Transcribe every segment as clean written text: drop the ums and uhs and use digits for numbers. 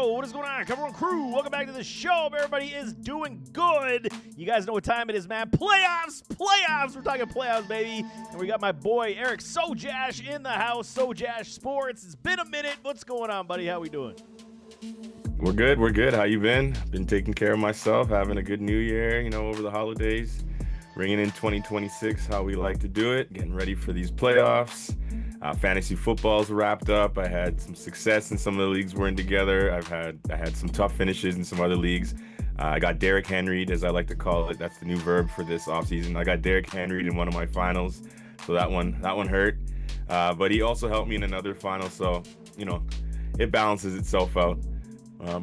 Yo, what is going on? Come on, crew. Welcome back to the show. Hope everybody is doing good. You guys know what time it is, man. Playoffs. We're talking playoffs, baby. And we got my boy Eric Sojash in the house. Sojash Sports. It's been a minute. What's going on, buddy? How we doing? We're good. How you been? Been taking care of myself, having a good new year, over the holidays. Bringing in 2026, how we like to do it. Getting ready for these playoffs. Fantasy football's wrapped up. I had some success in some of the leagues we're in together. I had some tough finishes in some other leagues. I got Derrick Henry'd, as I like to call it. That's the new verb for this offseason. I got Derrick Henry'd in one of my finals, so that one hurt. But he also helped me in another final, so it balances itself out.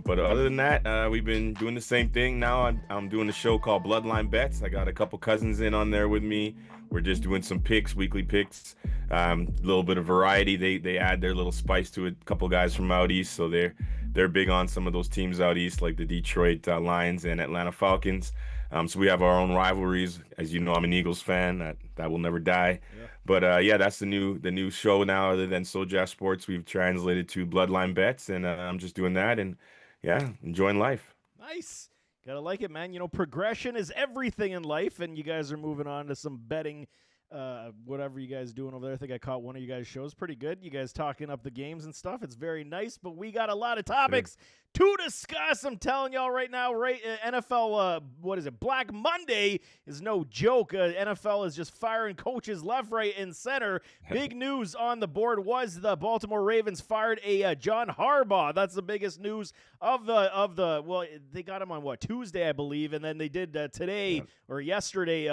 But other than that, we've been doing the same thing. Now I'm doing a show called Bloodline Bets. I got a couple cousins in on there with me. We're just doing some picks, weekly picks, a little bit of variety. They add their little spice to it. A couple guys from out east, so they're big on some of those teams out east, like the Detroit Lions and Atlanta Falcons. So we have our own rivalries. As you know, I'm an Eagles fan. That will never die. Yeah. But yeah, that's the new show now. Other than Sojash Sports, we've translated to Bloodline Bets, and I'm just doing that, and yeah, enjoying life. Nice. Gotta like it, man. Progression is everything in life, and you guys are moving on to some betting, whatever you guys doing over there. I think I caught one of you guys' shows. Pretty good. You guys talking up the games and stuff. It's very nice, but we got a lot of topics to discuss. I'm telling y'all right now, NFL, what is it? Black Monday is no joke. NFL is just firing coaches left, right, and center. Big news on the board was the Baltimore Ravens fired a John Harbaugh. That's the biggest news of the. Well, they got him on Tuesday, I believe, and then they did today or yesterday.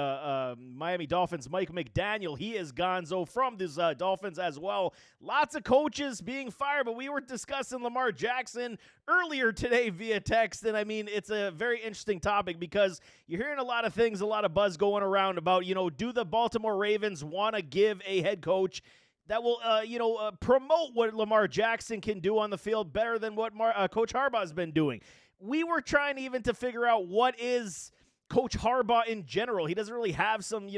Miami Dolphins Mike McDaniel, he is gonzo from these Dolphins as well. Lots of coaches being fired, but we were discussing Lamar Jackson earlier today via text, and I mean, it's a very interesting topic because you're hearing a lot of things, a lot of buzz going around about, do the Baltimore Ravens want to give a head coach that will, promote what Lamar Jackson can do on the field better than what Coach Harbaugh's been doing. We were trying even to figure out what is Coach Harbaugh in general. He doesn't really have some,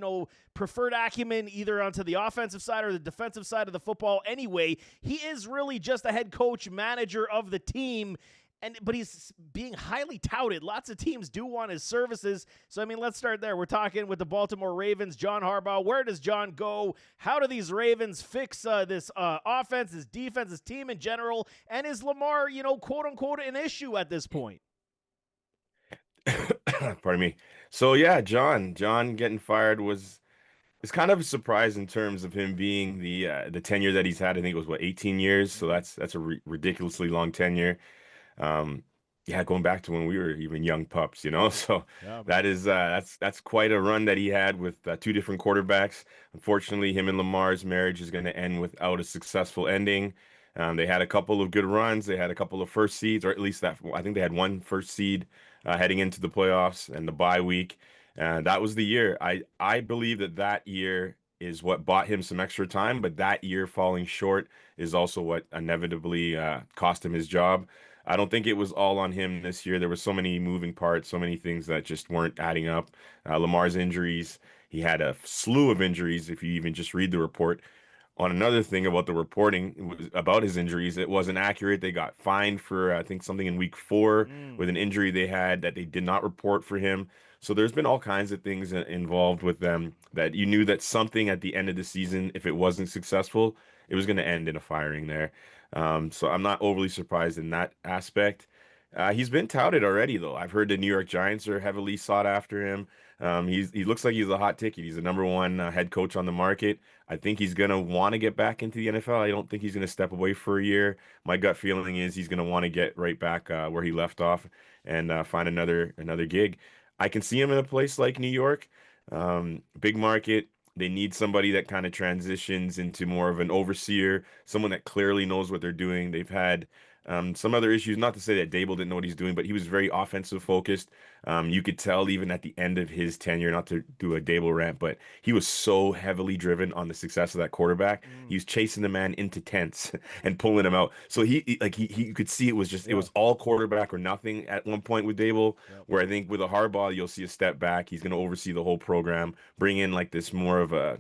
preferred acumen either onto the offensive side or the defensive side of the football anyway. He is really just a head coach, manager of the team, but he's being highly touted. Lots of teams do want his services. So, I mean, let's start there. We're talking with the Baltimore Ravens, John Harbaugh. Where does John go? How do these Ravens fix this offense, this defense, this team in general? And is Lamar, quote unquote, an issue at this point? Pardon me. So yeah, John getting fired is kind of a surprise in terms of him being the tenure that he's had. I think it was 18 years. So that's a ridiculously long tenure. Yeah, going back to when we were even young pups, So yeah, that's quite a run that he had with two different quarterbacks. Unfortunately, him and Lamar's marriage is going to end without a successful ending. They had a couple of good runs. They had a couple of first seeds, or at least I think they had one first seed heading into the playoffs and the bye week. And that was the year. I believe that year is what bought him some extra time, but that year falling short is also what inevitably cost him his job. I don't think it was all on him this year. There were so many moving parts, so many things that just weren't adding up. Lamar's injuries, he had a slew of injuries if you even just read the report. On another thing about the reporting about his injuries, it wasn't accurate. They got fined for, I think, something in week 4 with an injury they had that they did not report for him. So there's been all kinds of things involved with them that you knew that something at the end of the season, if it wasn't successful, it was going to end in a firing there. So I'm not overly surprised in that aspect. He's been touted already, though. I've heard the New York Giants are heavily sought after him. He looks like he's a hot ticket. He's the number one head coach on the market. I think he's going to want to get back into the NFL. I don't think he's going to step away for a year. My gut feeling is he's going to want to get right back where he left off and find another gig. I can see him in a place like New York, big market. They need somebody that kind of transitions into more of an overseer, someone that clearly knows what they're doing. They've had some other issues, not to say that Dable didn't know what he's doing, but he was very offensive focused. You could tell even at the end of his tenure, not to do a Dable rant, but he was so heavily driven on the success of that quarterback. He was chasing the man into tents and pulling him out. So he could see it was it was all quarterback or nothing at one point with Dable, where I think with a Harbaugh, you'll see a step back. He's going to oversee the whole program, bring in like this more of a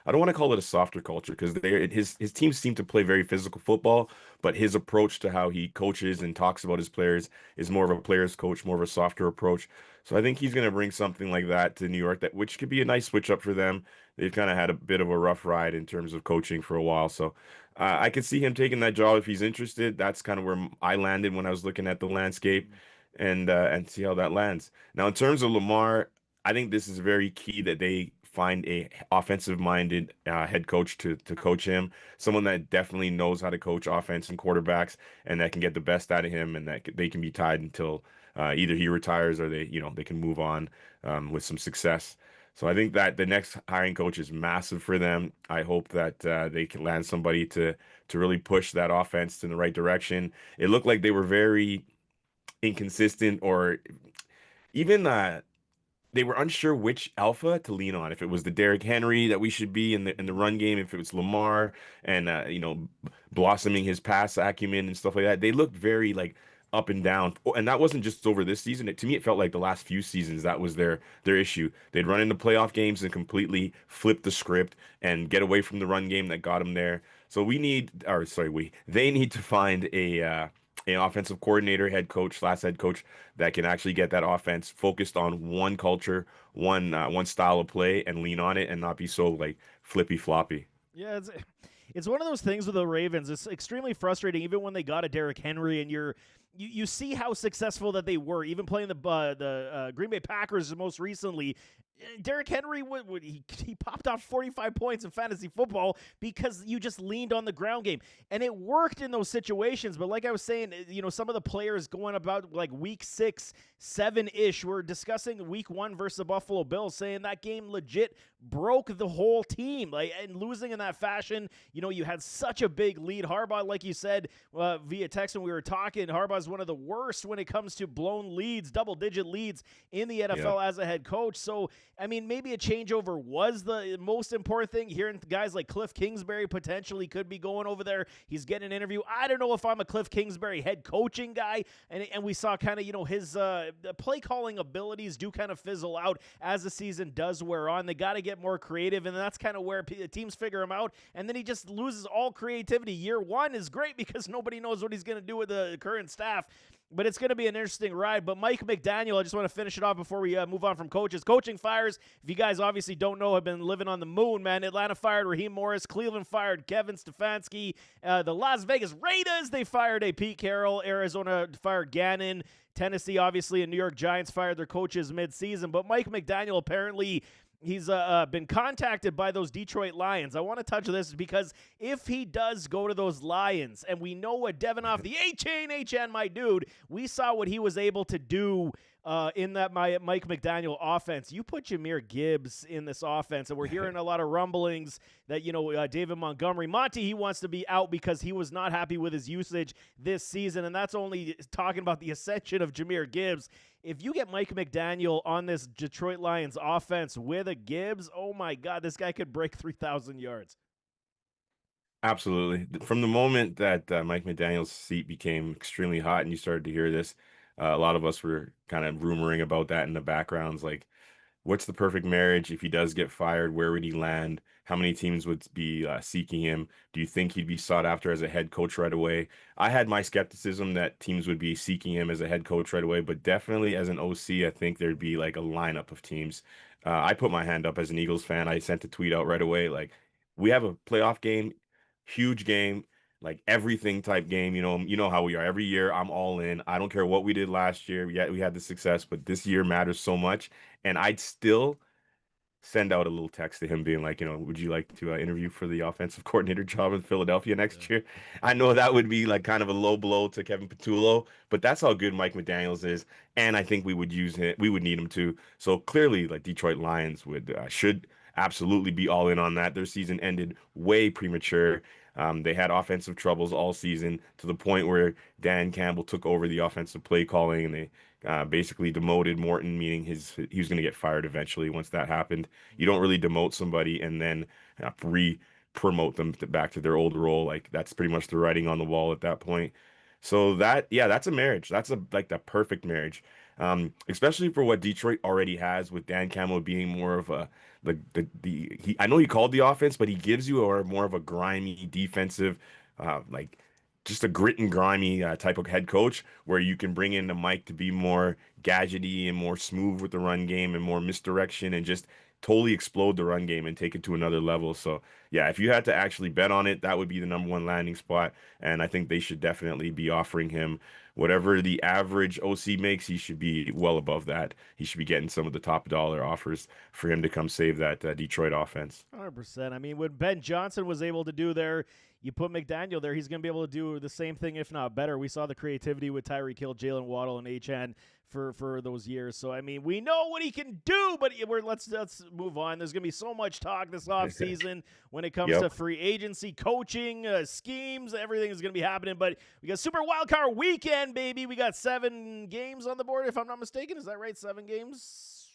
I don't want to call it a softer culture because they his teams seem to play very physical football, but his approach to how he coaches and talks about his players is more of a player's coach, more of a softer approach. So I think he's going to bring something like that to New York, that which could be a nice switch up for them. They've kind of had a bit of a rough ride in terms of coaching for a while, so I could see him taking that job if he's interested. That's kind of where I landed when I was looking at the landscape, and see how that lands. Now, in terms of Lamar, I think this is very key that they find a offensive minded head coach to coach him, someone that definitely knows how to coach offense and quarterbacks, and that can get the best out of him, and that they can be tied until either he retires or they can move on with some success. So I think that the next hiring coach is massive for them. I hope that they can land somebody to really push that offense in the right direction. It looked like they were very inconsistent, or even they were unsure which alpha to lean on. If it was the Derrick Henry that we should be in the run game, if it was Lamar and blossoming his pass acumen and stuff like that. They looked very like up and down. Oh, and that wasn't just over this season. To me, it felt like the last few seasons that was their issue. They'd run into playoff games and completely flip the script and get away from the run game that got them there. So they need to find an offensive coordinator, head coach slash head coach that can actually get that offense focused on one culture, one style of play, and lean on it and not be so like flippy floppy. Yeah, it's one of those things with the Ravens. It's extremely frustrating, even when they got a Derrick Henry, and you see how successful that they were, even playing the Green Bay Packers most recently. Derrick Henry he popped off 45 points in fantasy football because you just leaned on the ground game, and it worked in those situations. But like I was saying, some of the players going about like week 6, 7-ish, we're discussing week 1 versus the Buffalo Bills, saying that game legit broke the whole team. And losing in that fashion, you had such a big lead. Harbaugh, like you said via text when we were talking, Harbaugh's one of the worst when it comes to blown leads, double-digit leads in the NFL as a head coach. So I mean, maybe a changeover was the most important thing. Hearing guys like Cliff Kingsbury potentially could be going over there. He's getting an interview. I don't know if I'm a Cliff Kingsbury head coaching guy. And we saw kind of, his play calling abilities do kind of fizzle out as the season does wear on. They got to get more creative, and that's kind of where teams figure him out. And then he just loses all creativity. Year 1 is great because nobody knows what he's going to do with the current staff. But it's going to be an interesting ride. But Mike McDaniel, I just want to finish it off before we move on from coaches. Coaching fires, if you guys obviously don't know, have been living on the moon, man. Atlanta fired Raheem Morris. Cleveland fired Kevin Stefanski. The Las Vegas Raiders, they fired a Pete Carroll. Arizona fired Gannon. Tennessee, obviously, and New York Giants fired their coaches mid-season. But Mike McDaniel apparently he's been contacted by those Detroit Lions. I want to touch this because if he does go to those Lions, and we know what Devin off the HN, my dude, we saw what he was able to do in that Mike McDaniel offense. You put Jahmyr Gibbs in this offense, and we're hearing a lot of rumblings that, David Montgomery, Monty, he wants to be out because he was not happy with his usage this season, and that's only talking about the ascension of Jahmyr Gibbs. If you get Mike McDaniel on this Detroit Lions offense with a Gibbs, oh my God, this guy could break 3,000 yards. Absolutely. From the moment that Mike McDaniel's seat became extremely hot and you started to hear this, a lot of us were kind of rumoring about that in the backgrounds, like, what's the perfect marriage? If he does get fired, where would he land? How many teams would be seeking him? Do you think he'd be sought after as a head coach right away? I had my skepticism that teams would be seeking him as a head coach right away, but definitely as an OC, I think there'd be like a lineup of teams. I put my hand up as an Eagles fan. I sent a tweet out right away, like, we have a playoff game, huge game, like everything type game. You know how we are. Every year, I'm all in. I don't care what we did last year. Yeah, we had the success, but this year matters so much. And I'd still send out a little text to him being like, would you like to interview for the offensive coordinator job in Philadelphia next year? I know that would be like kind of a low blow to Kevin Patullo, but that's how good Mike McDaniels is. And I think we would use him. We would need him too. So clearly, like, Detroit Lions should absolutely be all in on that. Their season ended way premature. They had offensive troubles all season to the point where Dan Campbell took over the offensive play calling, and they basically demoted Morton, meaning he was going to get fired eventually. Once that happened, you don't really demote somebody and then re-promote them back to their old role. Like, that's pretty much the writing on the wall at that point. So that's a marriage. That's like the perfect marriage. especially for what Detroit already has with Dan Campbell being more of a I know he called the offense, but he gives you a more of a grimy defensive, like just a grit and grimy type of head coach where you can bring in the Mike to be more gadgety and more smooth with the run game and more misdirection and just totally explode the run game and take it to another level. So yeah, if you had to actually bet on it, that would be the number one landing spot. And I think they should definitely be offering him whatever the average OC makes. He should be well above that. He should be getting some of the top dollar offers for him to come save that Detroit offense. 100%. I mean, what Ben Johnson was able to do there, you put McDaniel there, he's going to be able to do the same thing, if not better. We saw the creativity with Tyreek Hill, Jalen Waddle, and Achane for those years. So, I mean, we know what he can do, but let's move on. There's going to be so much talk this offseason when it comes to free agency, coaching, schemes. Everything is going to be happening. But we got Super Wildcard Weekend, baby. We got 7 games on the board, if I'm not mistaken. Is that right? 7 games?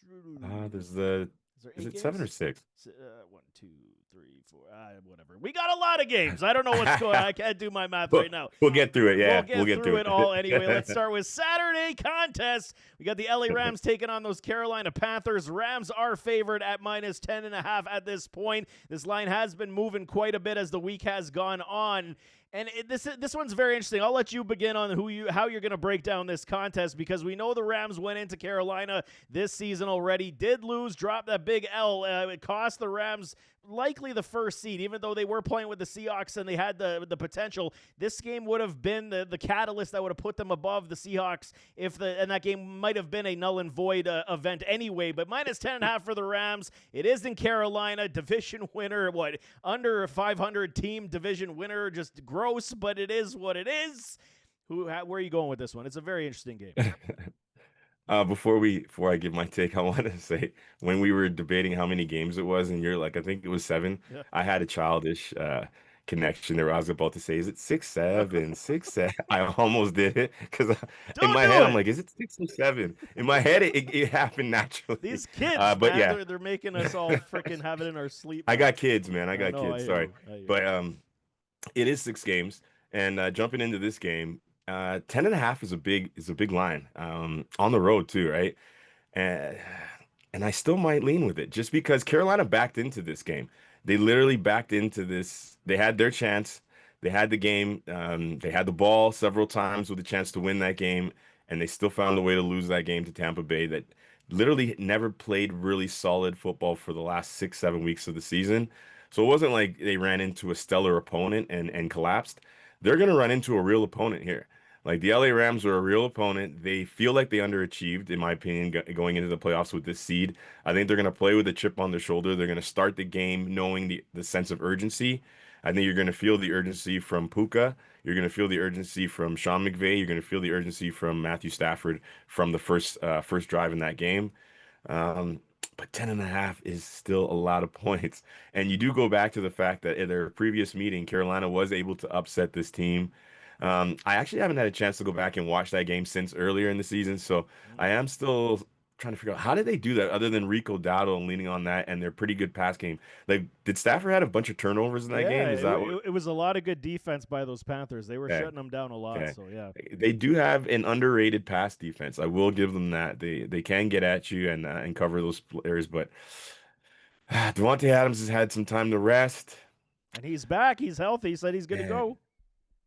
Is it 7 or 6? 1, 2, 3, 4. Whatever. We got a lot of games. I don't know what's going on. I can't do my math right now. We'll get through it. Yeah, we'll get through it all anyway. Let's start with Saturday contest. We got the LA Rams taking on those Carolina Panthers. Rams are favored at minus 10.5 at this point. This line has been moving quite a bit as the week has gone on. And this one's very interesting. I'll let you begin on how you're going to break down this contest, because we know the Rams went into Carolina this season already, did lose, dropped that big L. It cost the Rams likely the first seed, even though they were playing with the Seahawks and they had the potential. This game would have been the catalyst that would have put them above the Seahawks and that game might have been a null and void event anyway. But minus 10.5 for the Rams. It is in Carolina, division winner, under a 500 team division winner, just gross, but it is what it is. Where are you going with this one? It's a very interesting game. Before I give my take, I want to say when we were debating how many games it was, and you're like, I think it was 7. Yeah. I had a childish connection there. I was about to say, is it 6, 7, 6, 7? I almost did it because in my head I'm like, is it 6 or 7? In my head, it happened naturally. These kids, but man, yeah, they're making us all freaking have it in our sleep. I got kids, man. I got kids. Sorry, but it is 6 games, and jumping into this game. 10.5 is a big line on the road too, right? And I still might lean with it just because Carolina backed into this game. They literally backed into this. They had their chance. They had the game. They had the ball several times with a chance to win that game, and they still found a way to lose that game to Tampa Bay that literally never played really solid football for the last 6, 7 weeks of the season. So it wasn't like they ran into a stellar opponent and collapsed. They're going to run into a real opponent here. Like the LA Rams are a real opponent. They feel like they underachieved, in my opinion, going into the playoffs with this seed. I think they're going to play with a chip on their shoulder. They're going to start the game knowing the sense of urgency. I think you're going to feel the urgency from Puka. You're going to feel the urgency from Sean McVay. You're going to feel the urgency from Matthew Stafford from the first drive in that game. But 10.5 is still a lot of points. And you do go back to the fact that in their previous meeting, Carolina was able to upset this team. I actually haven't had a chance to go back and watch that game since earlier in the season, so I am still trying to figure out how did they do that other than Rico Dowdle and leaning on that and their pretty good pass game. Like, did Stafford had a bunch of turnovers in that game? Is that it was a lot of good defense by those Panthers. They were shutting them down a lot. Okay. So yeah, they do have an underrated pass defense. I will give them that. They can get at you and cover those players, but Devontae Adams has had some time to rest, and he's back. He's healthy. He said he's good to go.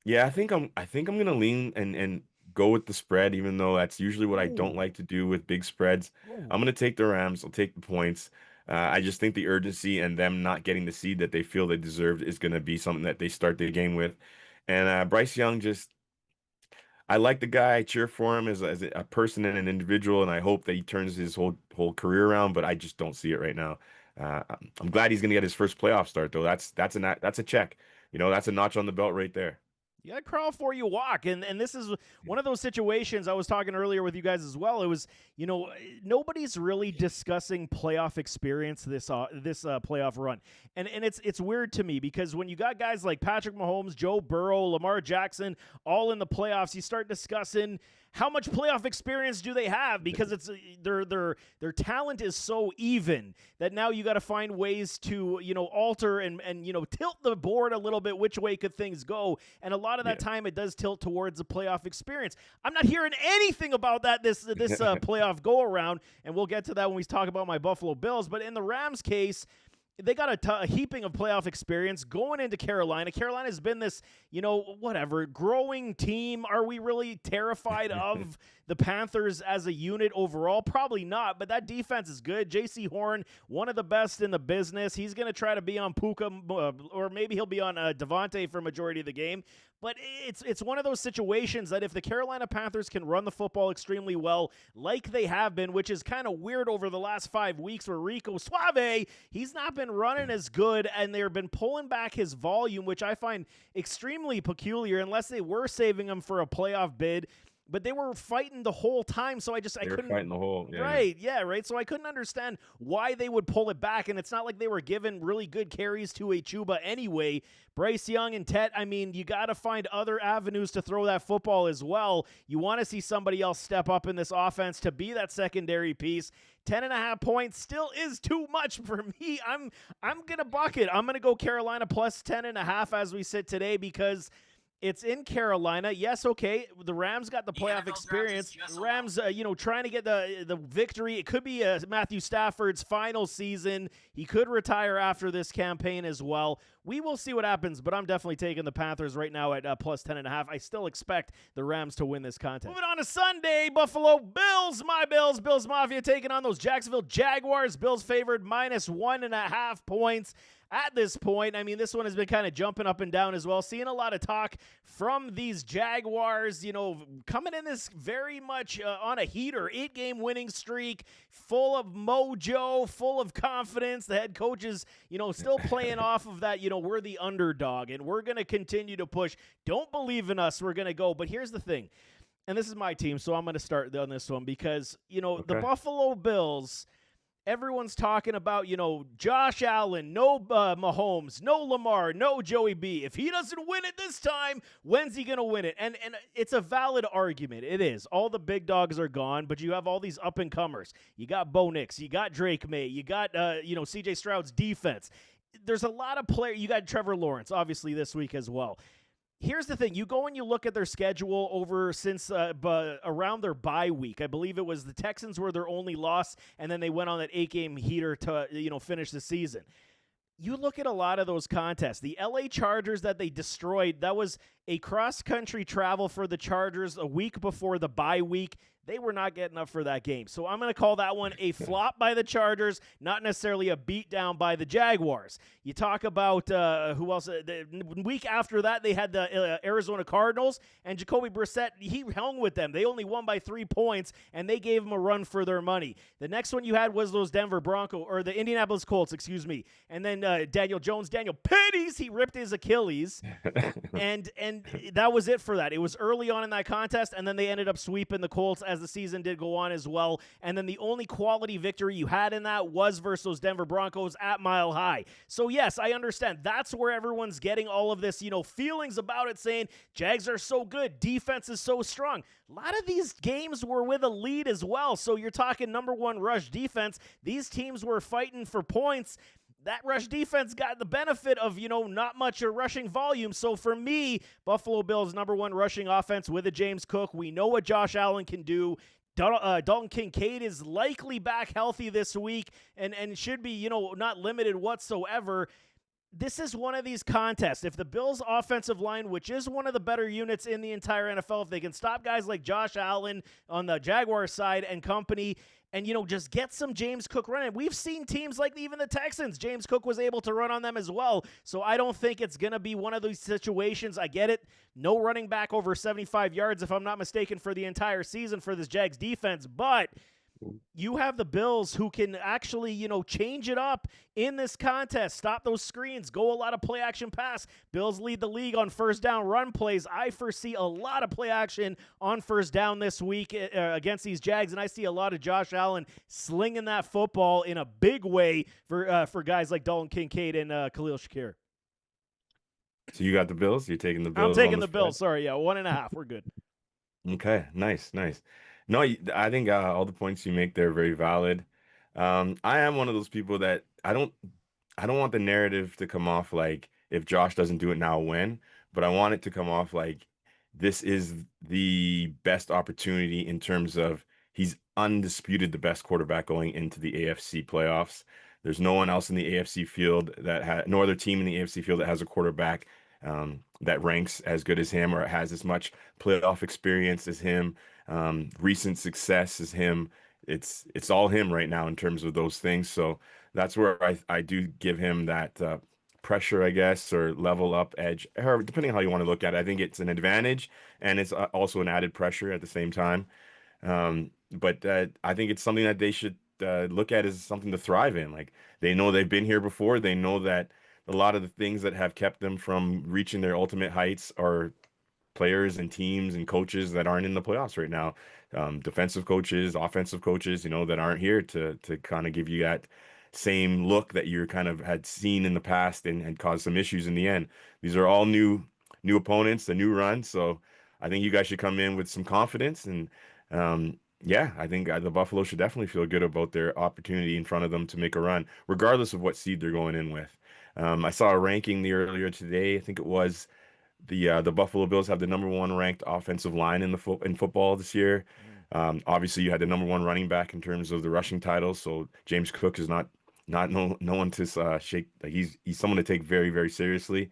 Yeah, I think I'm gonna lean and go with the spread, even though that's usually what I don't like to do with big spreads. I'm gonna take the Rams. I'll take the points. I just think the urgency and them not getting the seed that they feel they deserved is gonna be something that they start the game with. And Bryce Young, I like the guy. I cheer for him as a person and an individual, and I hope that he turns his whole career around. But I just don't see it right now. I'm glad he's gonna get his first playoff start, though. That's a check. That's a notch on the belt right there. You gotta crawl before you walk, and this is one of those situations. I was talking earlier with you guys as well. It was, nobody's really discussing playoff experience this playoff run, and it's weird to me because when you got guys like Patrick Mahomes, Joe Burrow, Lamar Jackson, all in the playoffs, you start discussing how much playoff experience do they have? Because it's their talent is so even that now you got to find ways to, alter and tilt the board a little bit. Which way could things go? And a lot of that time it does tilt towards the playoff experience. I'm not hearing anything about that this playoff go around, and we'll get to that when we talk about my Buffalo Bills. But in the Rams case, they got a heaping of playoff experience going into Carolina. Carolina's been this, growing team. Are we really terrified of the Panthers as a unit overall? Probably not, but that defense is good. J.C. Horn, one of the best in the business. He's going to try to be on Puka, or maybe he'll be on Devontae for a majority of the game. But it's one of those situations that if the Carolina Panthers can run the football extremely well, like they have been, which is kind of weird over the last 5 weeks where Rico Suave, he's not been running as good, and they've been pulling back his volume, which I find extremely peculiar, unless they were saving him for a playoff bid. But they were fighting the whole time, so I couldn't fighting the whole right. So I couldn't understand why they would pull it back, and it's not like they wwere given really good carries to a Chuba anyway. Bryce Young and Tet, you got to find other avenues to throw that football as well. You want to see somebody else step up in this offense to be that secondary piece. 10.5 points still is too much for me. I'm gonna buck it. I'm gonna go Carolina plus 10.5 as we sit today because it's in Carolina. Yes, okay. The Rams got the playoff experience. Rams, trying to get the victory. It could be Matthew Stafford's final season. He could retire after this campaign as well. We will see what happens, but I'm definitely taking the Panthers right now at plus 10.5. I still expect the Rams to win this contest. Moving on to Sunday, Buffalo Bills, my Bills. Bills Mafia taking on those Jacksonville Jaguars. Bills favored minus 1.5 points. At this point, this one has been kind of jumping up and down as well. Seeing a lot of talk from these Jaguars, coming in this very much on a heater, 8-game winning streak, full of mojo, full of confidence. The head coach is, still playing off of that, we're the underdog and we're going to continue to push. Don't believe in us. We're going to go. But here's the thing, and this is my team, so I'm going to start on this one because, the Buffalo Bills, everyone's talking about, Josh Allen, no Mahomes, no Lamar, no Joey B. If he doesn't win it this time, when's he going to win it? And it's a valid argument. It is. All the big dogs are gone, but you have all these up-and-comers. You got Bo Nix. You got Drake May. You got, C.J. Stroud's defense. There's a lot of players. You got Trevor Lawrence, obviously, this week as well. Here's the thing. You go and you look at their schedule over since around their bye week. I believe it was the Texans were their only loss, and then they went on that 8-game heater to finish the season. You look at a lot of those contests. The LA Chargers that they destroyed, that was a cross-country travel for the Chargers a week before the bye week. They were not getting up for that game. So I'm going to call that one a flop by the Chargers, not necessarily a beatdown by the Jaguars. You talk about who else? The week after that, they had the Arizona Cardinals, and Jacoby Brissett, he hung with them. They only won by 3 points, and they gave them a run for their money. The next one you had was those Denver Broncos, or the Indianapolis Colts, excuse me. And then Daniel Pennies, he ripped his Achilles, and that was it for that. It was early on in that contest, and then they ended up sweeping the Colts as the season did go on as well. And then the only quality victory you had in that was versus those Denver Broncos at Mile High. So yes, I understand. That's where everyone's getting all of this, feelings about it, saying Jags are so good, defense is so strong. A lot of these games were with a lead as well. So you're talking number one rush defense. These teams were fighting for points. That rush defense got the benefit of, not much rushing volume. So for me, Buffalo Bills number one rushing offense with a James Cook. We know what Josh Allen can do. Dalton Kincaid is likely back healthy this week and should be, not limited whatsoever. This is one of these contests. If the Bills' offensive line, which is one of the better units in the entire NFL, if they can stop guys like Josh Allen on the Jaguars side and company, and, just get some James Cook running. We've seen teams like even the Texans. James Cook was able to run on them as well. So I don't think it's going to be one of those situations. I get it. No running back over 75 yards, if I'm not mistaken, for the entire season for this Jags defense. But you have the Bills who can actually, change it up in this contest. Stop those screens. Go a lot of play action pass. Bills lead the league on first down run plays. I foresee a lot of play action on first down this week against these Jags, and I see a lot of Josh Allen slinging that football in a big way for guys like Dalton Kincaid and Khalil Shakir. So you got the Bills? You're taking the Bills? I'm taking the Bills. Sorry, 1.5. We're good. Okay, nice, nice. No, I think all the points you make there are very valid. I am one of those people that I don't want the narrative to come off like if Josh doesn't do it now, when, but I want it to come off like this is the best opportunity in terms of he's undisputed the best quarterback going into the AFC playoffs. There's no one else in the AFC field that has no other team in the AFC field that has a quarterback that ranks as good as him or has as much playoff experience as him, recent success as him. It's all him right now in terms of those things. So that's where I do give him that pressure, I guess, or level up edge, or depending on how you want to look at it. I think it's an advantage and it's also an added pressure at the same time. But I think it's something that they should look at as something to thrive in. Like they know they've been here before. They know that a lot of the things that have kept them from reaching their ultimate heights are players and teams and coaches that aren't in the playoffs right now. Defensive coaches, offensive coaches, that aren't here to kind of give you that same look that you kind of had seen in the past and had caused some issues in the end. These are all new opponents, a new run. So I think you guys should come in with some confidence and yeah, I think the Buffalo should definitely feel good about their opportunity in front of them to make a run, regardless of what seed they're going in with. I saw a ranking the earlier today. I think it was the Buffalo Bills have the number one ranked offensive line in in football this year. Mm, Obviously, you had the number one running back in terms of the rushing title. So James Cook is not no one to shake. Like he's someone to take very very seriously. mhm.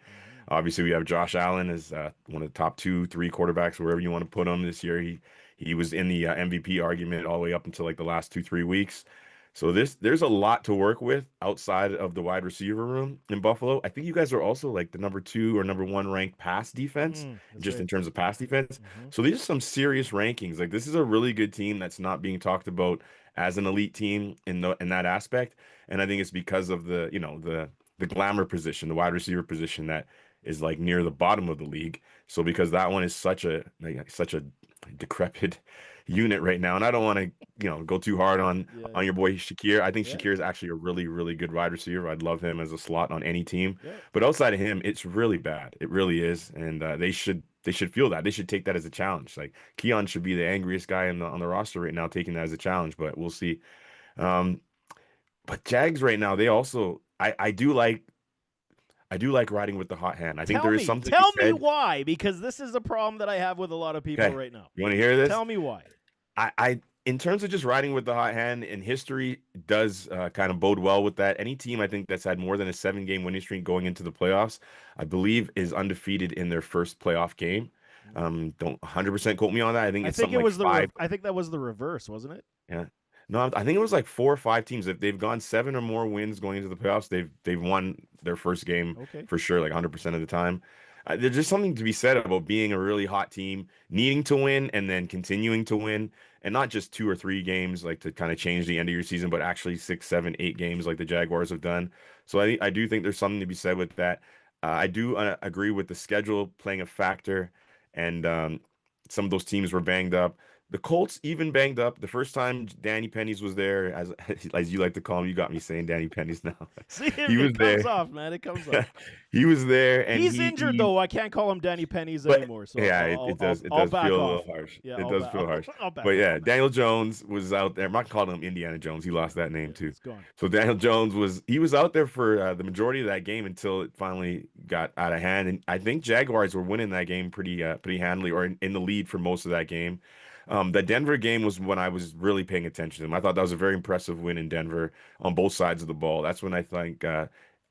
Obviously, we have Josh Allen as one of the top two, three quarterbacks wherever you want to put him this year. He was in the MVP argument all the way up until like the last 2 3 weeks. So there's a lot to work with outside of the wide receiver room in Buffalo. I think you guys are also like the number two or number one ranked pass defense, That's just right. in terms of pass defense. Hmm. So these are some serious rankings. Like this is a really good team that's not being talked about as an elite team in that aspect. And I think it's because of the glamour position, the wide receiver position that is like near the bottom of the league. So because that one is such a decrepit unit right now, and I don't want to go too hard Yeah, on your boy Shakir. I think yeah, Shakir is actually a really, really good wide receiver. I'd love him as a slot on any team. yeah. But outside of him, it's really bad. It really is, and they should feel that. They should take that as a challenge. Like Keon should be the angriest guy on the roster right now, taking that as a challenge. But we'll see. Um, but Jags right now, they also I do like riding with the hot hand. I think there is something to be Tell me said. why, because this is a problem that I have with a lot of people Okay, right now. you want to hear this? Tell me why. I in terms of just riding with the hot hand, and history does kind of bode well with that. Any team I think that's had more than a 7 game winning streak going into the playoffs, I believe, is undefeated in their first playoff game. Mm. Don't 100% quote me on that. I think I it's think something it like was five. I think that was the reverse, wasn't it? Yeah. No, I think it was like 4 or 5 teams. If they've gone seven or more wins going into the playoffs, they've won their first game Okay. for sure, like 100% of the time. There's just something to be said about being a really hot team, needing to win and then continuing to win, and not just 2 or 3 games like to kind of change the end of your season, but actually 6 7 8 games like the Jaguars have done. So I do think there's something to be said with that. I do agree with the schedule playing a factor, and some of those teams were banged up. The Colts even banged up the first time Danny Pennies was there, as you like to call him. You got me saying Danny Pennies now. See, if He was it comes there. off, man. It comes off. He was there, and He's injured he though. I can't call him Danny Pennies but anymore. So yeah, it I'll does back feel a little off. harsh. Yeah, It does feel harsh. I'll back But off yeah, on that. Daniel Jones was out there. I'm not calling him Indiana Jones. He lost that name Yeah, too. it's gone. So Daniel Jones was out there for the majority of that game until it finally got out of hand. And I think Jaguars were winning that game pretty handily, or in the lead for most of that game. The Denver game was when I was really paying attention to them. I thought that was a very impressive win in Denver on both sides of the ball. That's when I think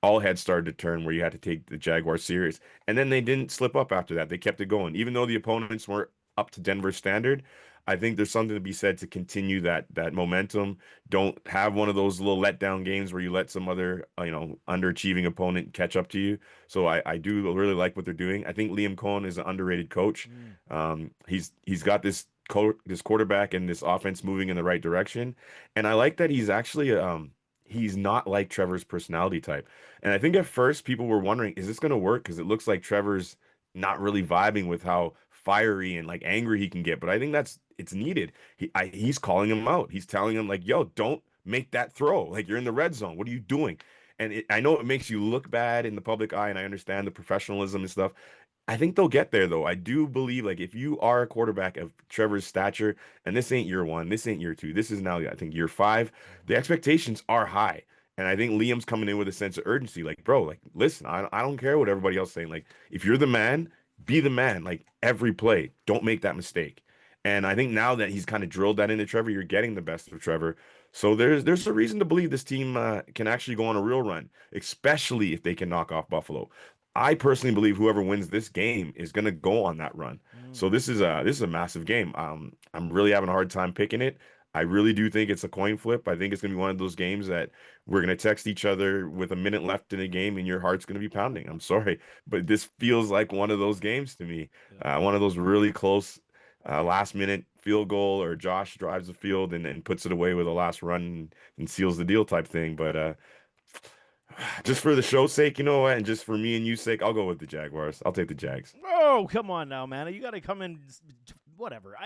all heads started to turn, where you had to take the Jaguars serious. And then they didn't slip up after that. They kept it going. Even though the opponents weren't up to Denver's standard, I think there's something to be said to continue that momentum. Don't have one of those little letdown games where you let some other underachieving opponent catch up to you. So I do really like what they're doing. I think Liam Cohen is an underrated coach. Mm. He's got this quarterback and this offense moving in the right direction, and I like that he's not like Trevor's personality type. And I think at first people were wondering, is this going to work? Because it looks like Trevor's not really vibing with how fiery and like angry he can get. But I think it's needed. He's calling him out. He's telling him like, "Yo, don't make that throw. Like you're in the red zone. What are you doing?" And I know it makes you look bad in the public eye, and I understand the professionalism and stuff. I think they'll get there though. I do believe like if you are a quarterback of Trevor's stature, and this ain't year one, this ain't year two, this is now I think year five, the expectations are high. And I think Liam's coming in with a sense of urgency. Like, bro, like, listen, I don't care what everybody else is saying. Like, if you're the man, be the man. Like every play, don't make that mistake. And I think now that he's kind of drilled that into Trevor, you're getting the best of Trevor. So there's a reason to believe this team can actually go on a real run, especially if they can knock off Buffalo. I personally believe whoever wins this game is going to go on that run. So Mm. this is a massive game. I'm really having a hard time picking it. I really do think it's a coin flip. I think it's going to be one of those games that we're going to text each other with a minute left in the game, and your heart's going to be pounding. I'm sorry, but this feels like one of those games to me. Yeah. One of those really close last minute field goal, or Josh drives the field and puts it away with a last run and seals the deal type thing. But just for the show's sake, you know what, and just for me and you's sake, I'll go with the Jaguars. I'll take the Jags. Oh, come on now, man. You got to come in. Whatever.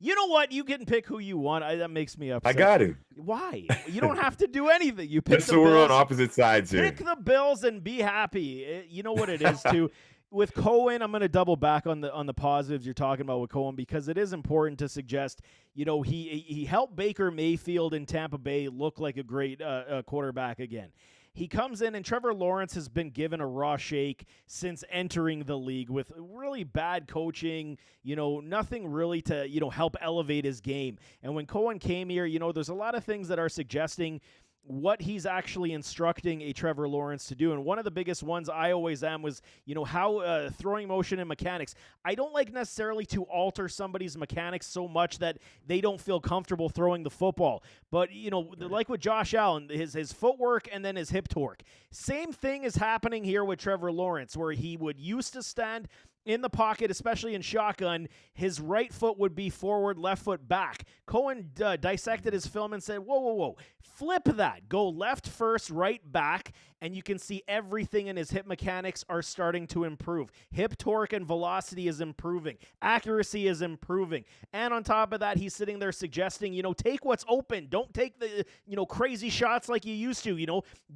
You know what? You can pick who you want. That makes me I upset. got to. Why? You don't have to do anything. You pick Just the so we're on Bills. opposite sides here. Pick the Bills and be happy. You know what it is too. With Cohen, I'm going to double back on the positives you're talking about with Cohen, because it is important to suggest, he helped Baker Mayfield in Tampa Bay look like a great quarterback again. He comes in, and Trevor Lawrence has been given a raw shake since entering the league with really bad coaching, nothing really to, help elevate his game. And when Cohen came here, there's a lot of things that are suggesting what he's actually instructing a Trevor Lawrence to do. And one of the biggest ones I always am was, how throwing motion and mechanics. I don't like necessarily to alter somebody's mechanics so much that they don't feel comfortable throwing the football. But, like with Josh Allen, his footwork and then his hip torque. Same thing is happening here with Trevor Lawrence, where he would used to stand in the pocket, especially in shotgun. His right foot would be forward, left foot back. Cohen dissected his film and said, whoa, flip that. Go left first, right back, and you can see everything in his hip mechanics are starting to improve. Hip torque and velocity is improving. Accuracy is improving. And on top of that, he's sitting there suggesting, take what's open. Don't take the, crazy shots like you used to.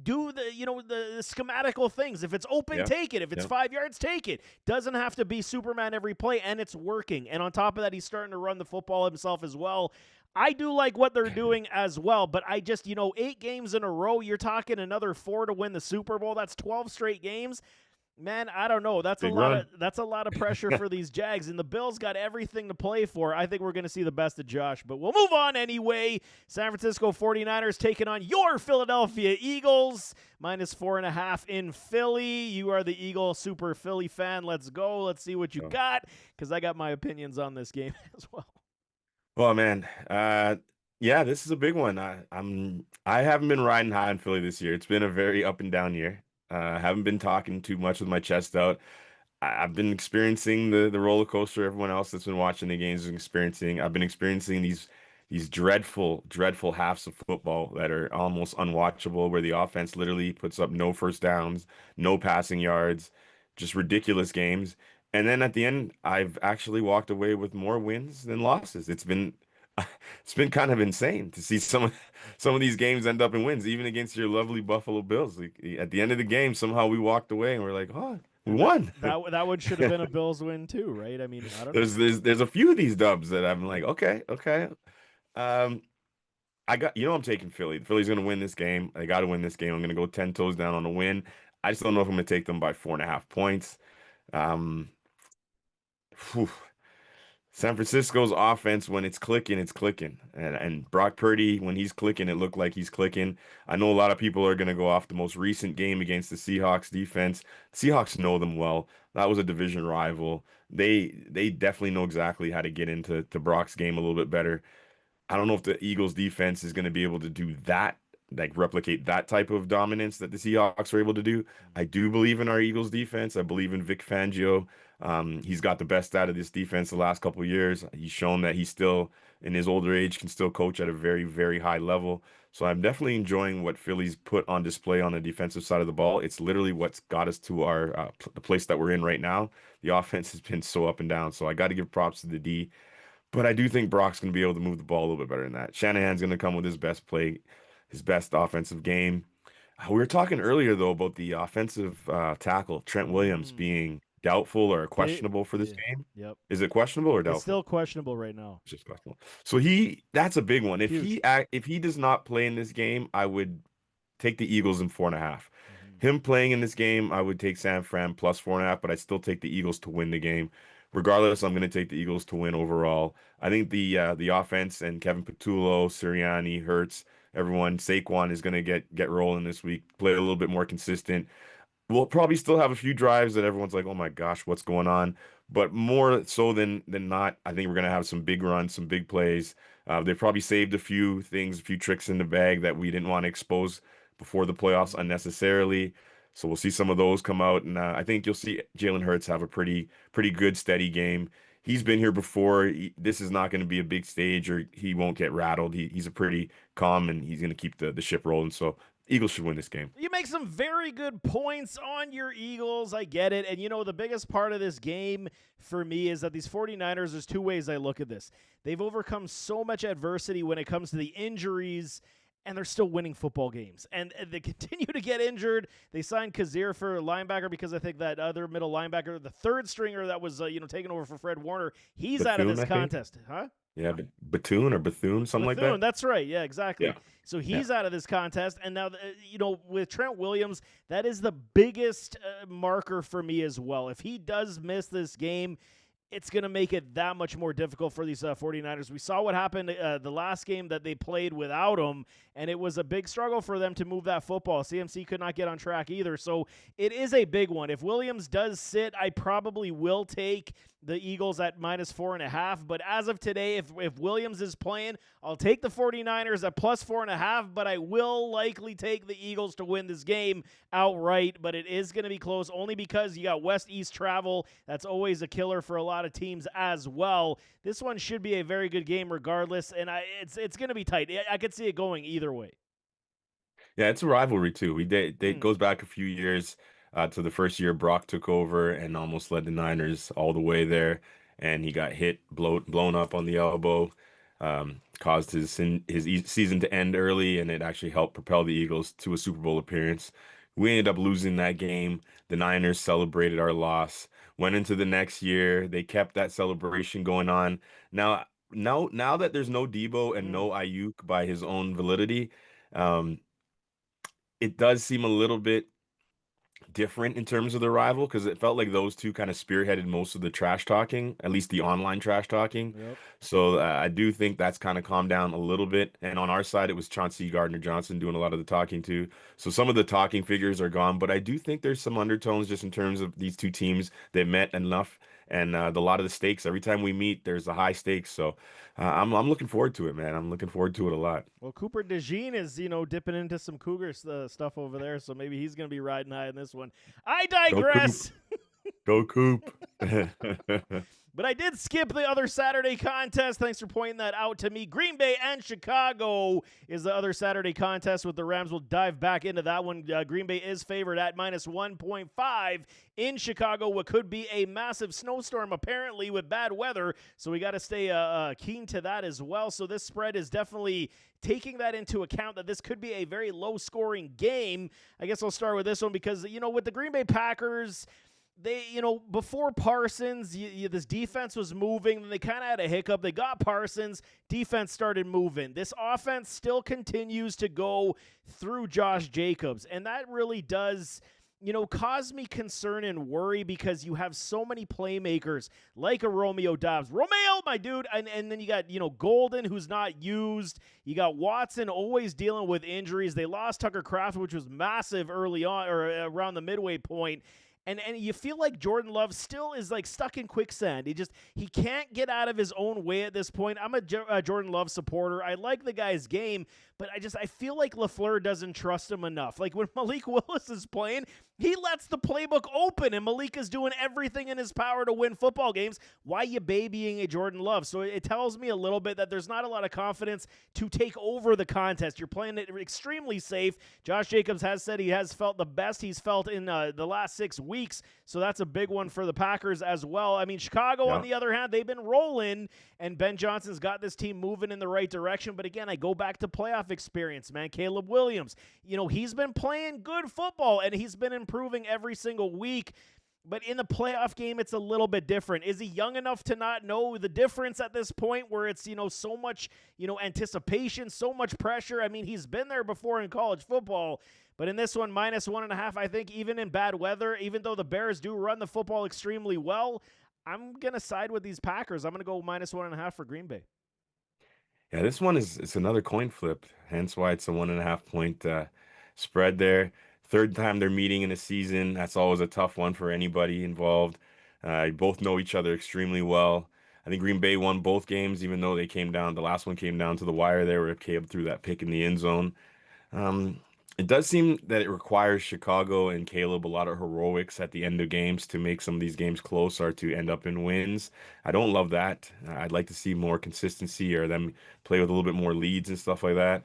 Do the schematical things. If it's open, take it. If it's 5 yards, take it. Doesn't have to be Superman every play, and it's working. And on top of that, he's starting to run the football himself as well. I do like what they're doing as well, but I just, 8 games in a row, you're talking another 4 to win the Super Bowl. That's 12 straight games. Man, I don't know. That's Big a lot run. of pressure for these Jags, and the Bills got everything to play for. I think we're going to see the best of Josh, but we'll move on anyway. San Francisco 49ers taking on your Philadelphia Eagles, -4.5 in Philly. You are the Eagle super Philly fan. Let's go. Let's see what you got, because I got my opinions on this game as well. Well, man, yeah, this is a big one. I haven't been riding high in Philly this year. It's been a very up and down year. Haven't been talking too much with my chest out. I've been experiencing the roller coaster everyone else that's been watching the games is experiencing. I've been experiencing these dreadful, dreadful halves of football that are almost unwatchable, where the offense literally puts up no first downs, no passing yards, just ridiculous games. And then at the end, I've actually walked away with more wins than losses. It's been kind of insane to see some of these games end up in wins, even against your lovely Buffalo Bills. Like, at the end of the game, somehow we walked away and we're like, oh, we And won. that one should have been a Bills win too, right? I mean, I don't know. There's a few of these dubs that I'm like, okay. Um, I'm taking Philly. Philly's gonna win this game. They got to win this game. I'm gonna go 10 toes down on the win. I just don't know if I'm gonna take them by 4.5 points. Um, Whew. San Francisco's offense, when it's clicking, it's clicking. And Brock Purdy, when he's clicking, it looked like he's clicking. I know a lot of people are going to go off the most recent game against the Seahawks defense. Seahawks know them well. That was a division rival. They definitely know exactly how to get into Brock's game a little bit better. I don't know if the Eagles defense is going to be able to do that, like replicate that type of dominance that the Seahawks were able to do. I do believe in our Eagles defense. I believe in Vic Fangio. He's got the best out of this defense the last couple of years. He's shown that he still, in his older age, can still coach at a very, very high level. So I'm definitely enjoying what Philly's put on display on the defensive side of the ball. It's literally what's got us to our the place that we're in right now. The offense has been so up and down. So I got to give props to the D. But I do think Brock's going to be able to move the ball a little bit better than that. Shanahan's going to come with his best play, his best offensive game. We were talking earlier, though, about the offensive tackle, Trent Williams, Mm. being doubtful or They, questionable for this yeah, game. yep. Is it questionable or It's doubtful? still questionable right now. It's just questionable. So that's a big one. Huge. If he does not play in this game, I would take the Eagles in 4.5. Hmm. Him playing in this game, I would take San Fran plus 4.5, but I still take the Eagles to win the game. Regardless, I'm going to take the Eagles to win overall. I think the offense and Kevin Patullo, Sirianni, Hurts, everyone, Saquon is going to get rolling this week. Play a little bit more consistent. We'll probably still have a few drives that everyone's like, "Oh my gosh, what's going on?" But more so than not, I think we're gonna have some big runs, some big plays. They've probably saved a few things, a few tricks in the bag that we didn't want to expose before the playoffs Hmm. unnecessarily. So we'll see some of those come out, and I think you'll see Jalen Hurts have a pretty good steady game. He's been here before. This is not going to be a big stage, or he won't get rattled. He's a pretty calm, and he's going to keep the ship rolling. So Eagles should win this game. You make some very good points on your Eagles. I get it. And, the biggest part of this game for me is that these 49ers, there's two ways I look at this. They've overcome so much adversity when it comes to the injuries, and they're still winning football games. And they continue to get injured. They signed Kazir for linebacker because I think that other middle linebacker, the third stringer that was, taking over for Fred Warner, he's out of Bethune, this I think. contest. Huh? Yeah, Bethune or Bethune, something like Bethune, that. that's right. Yeah, exactly. Yeah, So yeah. he's out of this contest. And now, with Trent Williams, that is the biggest marker for me as well. If he does miss this game, it's going to make it that much more difficult for these 49ers. We saw what happened the last game that they played without him, and it was a big struggle for them to move that football. CMC could not get on track either. So it is a big one. If Williams does sit, I probably will take the Eagles at -4.5. But as of today, if Williams is playing, I'll take the 49ers at +4.5, but I will likely take the Eagles to win this game outright. But it is going to be close only because you got West-East travel. That's always a killer for a lot of teams as well. This one should be a very good game regardless, and it's going to be tight. I could see it going either way. Yeah, it's a rivalry too. They Mm. goes back a few years to the first year Brock took over and almost led the Niners all the way there, and he got blown up on the elbow, caused his season to end early, and it actually helped propel the Eagles to a Super Bowl appearance. We ended up losing that game. The Niners celebrated our loss. Went into the next year. They kept that celebration going on. Now that there's no Debo and Mm. no Ayuk by his own validity, um, it does seem a little bit different in terms of the rival because it felt like those two kind of spearheaded most of the trash talking, at least the online trash talking. Yep. So I do think that's kind of calmed down a little bit. And on our side, it was Chauncey Gardner-Johnson doing a lot of the talking too. So some of the talking figures are gone, but I do think there's some undertones just in terms of these two teams. They met enough, and a lot of the stakes. Every time we meet, there's a high stakes. So I'm looking forward to it, man. I'm looking forward to it a lot. Well, Cooper DeJean is, dipping into some Cougars stuff over there, so maybe he's going to be riding high in this one. I Go Coop, digress. go Coop. But I did skip the other Saturday contest. Thanks for pointing that out to me. Green Bay and Chicago is the other Saturday contest with the Rams. We'll dive back into that one. Green Bay is favored at -1.5 in Chicago. What could be a massive snowstorm, apparently, with bad weather. So we got to stay keen to that as well. So this spread is definitely taking that into account that this could be a very low-scoring game. I guess I'll start with this one because, with the Green Bay Packers, they, before Parsons, this defense was moving. They kind of had a hiccup. They got Parsons. Defense started moving. This offense still continues to go through Josh Jacobs. And that really does, cause me concern and worry because you have so many playmakers like a Romeo Dobbs. Romeo, my dude. And then you got, Golden, who's not used. You got Watson always dealing with injuries. They lost Tucker Kraft, which was massive early on or around the midway point. And you feel like Jordan Love still is like stuck in quicksand. He can't get out of his own way at this point. I'm a Jordan Love supporter. I like the guy's game, but I feel like LaFleur doesn't trust him enough. Like when Malik Willis is playing, he lets the playbook open, and Malik is doing everything in his power to win football games. Why you babying a Jordan Love? So it tells me a little bit that there's not a lot of confidence to take over the contest. You're playing it extremely safe. Josh Jacobs has said he has felt the best he's felt in the last 6 weeks, so that's a big one for the Packers as well. I mean, Chicago, on the other hand, they've been rolling, and Ben Johnson's got this team moving in the right direction. But again, I go back to playoff experience, man. Caleb Williams, he's been playing good football, and he's been improving every single week. But in the playoff game, it's a little bit different. Is he young enough to not know the difference at this point where it's, so much, anticipation, so much pressure? I mean, he's been there before in college football, but in this one, -1.5, I think even in bad weather, even though the Bears do run the football extremely well, I'm going to side with these Packers. I'm going to go -1.5 for Green Bay. Yeah, this one it's another coin flip, hence why it's a 1.5 point spread there. Third time they're meeting in a season. That's always a tough one for anybody involved. Both know each other extremely well. I think Green Bay won both games, even though they came down. The last one came down to the wire there, where Caleb threw that pick in the end zone. Um, it does seem that it requires Chicago and Caleb a lot of heroics at the end of games to make some of these games close or to end up in wins. I don't love that. I'd like to see more consistency or them play with a little bit more leads and stuff like that.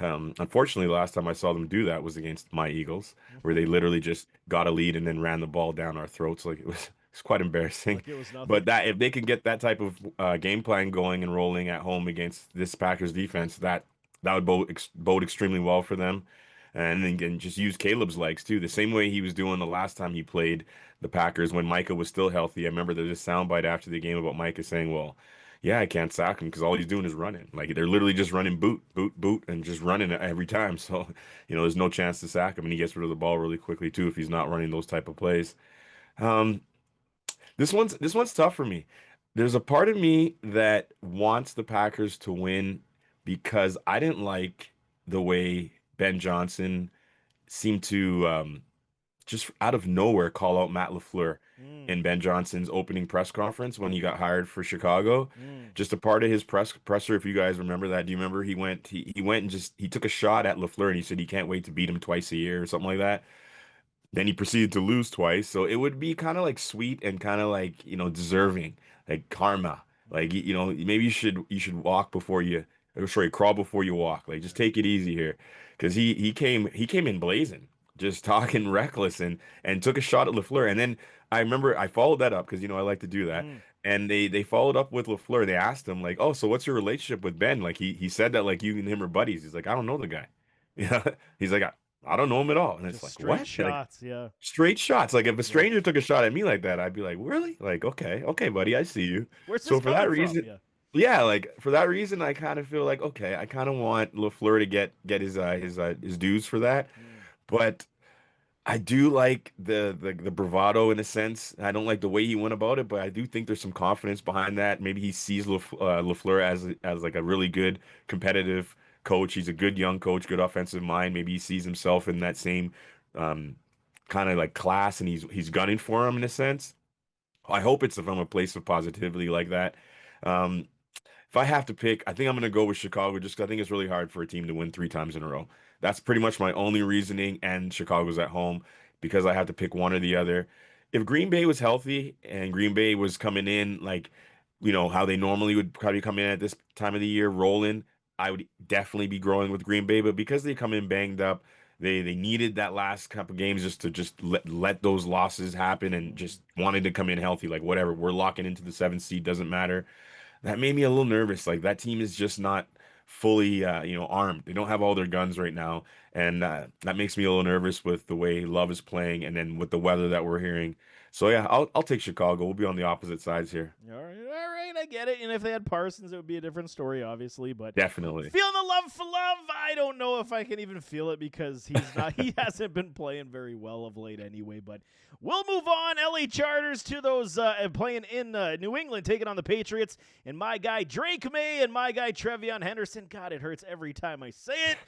Unfortunately, the last time I saw them do that was against my Eagles, where they literally just got a lead and then ran the ball down our throats. Like it's quite embarrassing. Like it was nothing. But that if they can get that type of game plan going and rolling at home against this Packers defense, that would bode extremely well for them. And then can just use Caleb's legs too, the same way he was doing the last time he played the Packers when Micah was still healthy. I remember there's a soundbite after the game about Micah saying, "Well, yeah, I can't sack him because all he's doing is running. Like they're literally just running boot, boot, boot, and just running it every time. So, there's no chance to sack him, and he gets rid of the ball really quickly too if he's not running those type of plays." Um, this one's tough for me. There's a part of me that wants the Packers to win because I didn't like the way Ben Johnson seemed to just out of nowhere call out Matt LaFleur Mm, in Ben Johnson's opening press conference when he got hired for Chicago. mm. Just a part of his presser, if you guys remember that. Do you remember he went and just he took a shot at LaFleur and he said he can't wait to beat him twice a year or something like that. Then he proceeded to lose twice. So it would be kind of like sweet and kind of like, deserving, like karma. Like, maybe you should walk before you, or sorry, crawl before you walk. Like, just take it easy here. Because he came in blazing, just talking reckless and took a shot at LaFleur. And then I remember I followed that up because, I like to do that. Mm. And they followed up with LaFleur. They asked him, like, oh, so what's your relationship with Ben? Like, he said that, like, you and him are buddies. He's like, I don't know the guy. Yeah. He's like, I don't know him at all. And it's Just like, straight what? Like, shots, yeah. straight shots. Like if a Yeah. stranger took a shot at me like that, I'd be like, really? Like, okay, okay, buddy, I see you. Where's this So for that coming from? reason, Yeah. yeah, like for that reason, I kind of feel like, okay, I kind of want LaFleur to get his dues for that. Mm. But I do like the bravado in a sense. I don't like the way he went about it, but I do think there's some confidence behind that. Maybe he sees LaFleur as like a really good competitive coach. He's a good young coach, good offensive mind. Maybe he sees himself in that same um, kind of like class, and he's gunning for him in a sense. I hope it's from a place of positivity like that. Um, if I have to pick, I think I'm going to go with Chicago just 'cause I think it's really hard for a team to win 3 times in a row. That's pretty much my only reasoning, and Chicago's at home because I have to pick one or the other. If Green Bay was healthy and Green Bay was coming in like, how they normally would probably come in at this time of the year, rolling, I would definitely be growing with Green Bay. But because they come in banged up, they needed that last couple games just to just let those losses happen and Mm. just wanted to come in healthy. Like whatever, we're locking into the 7th seed, doesn't matter. That made me a little nervous. Like that team is just not fully, armed. They don't have all their guns right now, and that makes me a little nervous with the way Love is playing, and then with the weather that we're hearing. So yeah, I'll take Chicago. We'll be on the opposite sides here. All right, I get it. And if they had Parsons, it would be a different story, obviously. But Definitely. feeling the love for Love, I don't know if I can even feel it because he's not. He hasn't been playing very well of late, anyway. But we'll move on. LA Chargers to those playing in New England, taking on the Patriots, and my guy Drake May and my guy Trevion Henderson. God, it hurts every time I say it.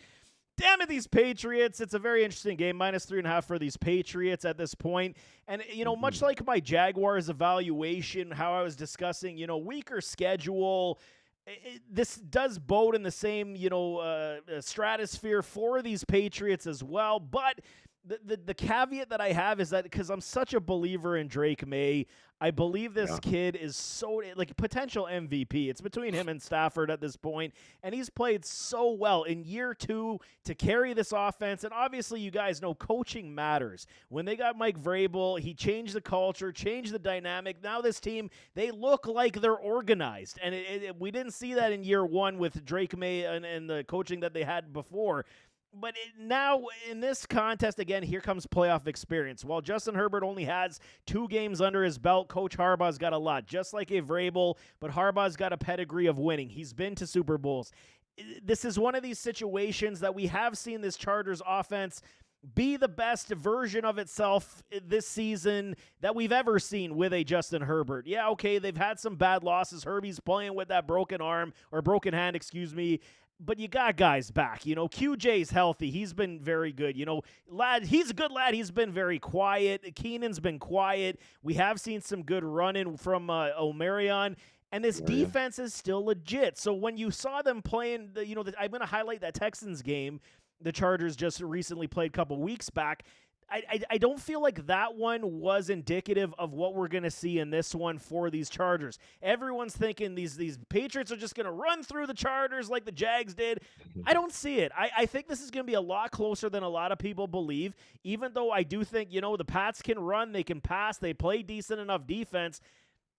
Damn it, these Patriots. It's a very interesting game. -3.5 for these Patriots at this point. And, much like my Jaguars evaluation, how I was discussing, weaker schedule, this does bode in the same, stratosphere for these Patriots as well. But the caveat that I have is that because I'm such a believer in Drake May, I believe this Yeah. kid is so like potential MVP. It's between him and Stafford at this point, and he's played so well in year 2 to carry this offense. And obviously, you guys know coaching matters. When they got Mike Vrabel, he changed the culture, changed the dynamic. Now this team, they look like they're organized, and we didn't see that in year 1 with Drake May and the coaching that they had before. But now in this contest, again, here comes playoff experience. While Justin Herbert only has 2 games under his belt, Coach Harbaugh's got a lot, just like a Vrabel, but Harbaugh's got a pedigree of winning. He's been to Super Bowls. This is one of these situations that we have seen this Chargers offense be the best version of itself this season that we've ever seen with a Justin Herbert. Yeah, okay, they've had some bad losses. Herbie's playing with that broken arm or broken hand, excuse me. But you got guys back. QJ's healthy. He's been very good. Lad, he's a good lad. He's been very quiet. Keenan's been quiet. We have seen some good running from Omarion. And this defense is still legit. So when you saw them playing, I'm going to highlight that Texans game the Chargers just recently played a couple weeks back. I don't feel like that one was indicative of what we're going to see in this one for these Chargers. Everyone's thinking these Patriots are just going to run through the Chargers like the Jags did. I don't see it. I think this is going to be a lot closer than a lot of people believe, even though I do think, the Pats can run, they can pass, they play decent enough defense.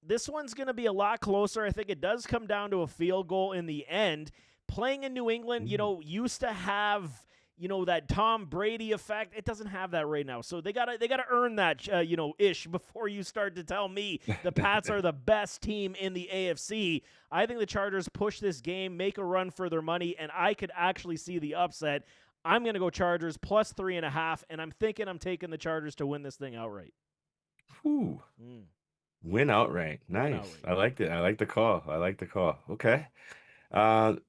This one's going to be a lot closer. I think it does come down to a field goal in the end. Playing in New England, used to have that Tom Brady effect. It doesn't have that right now. So they gotta earn that, ish before you start to tell me the Pats are the best team in the AFC. I think the Chargers push this game, make a run for their money, and I could actually see the upset. I'm going to go Chargers plus 3.5, and I'm thinking I'm taking the Chargers to win this thing outright. Ooh. Win outright. Nice. Win outright. I liked it. I like the call. Okay.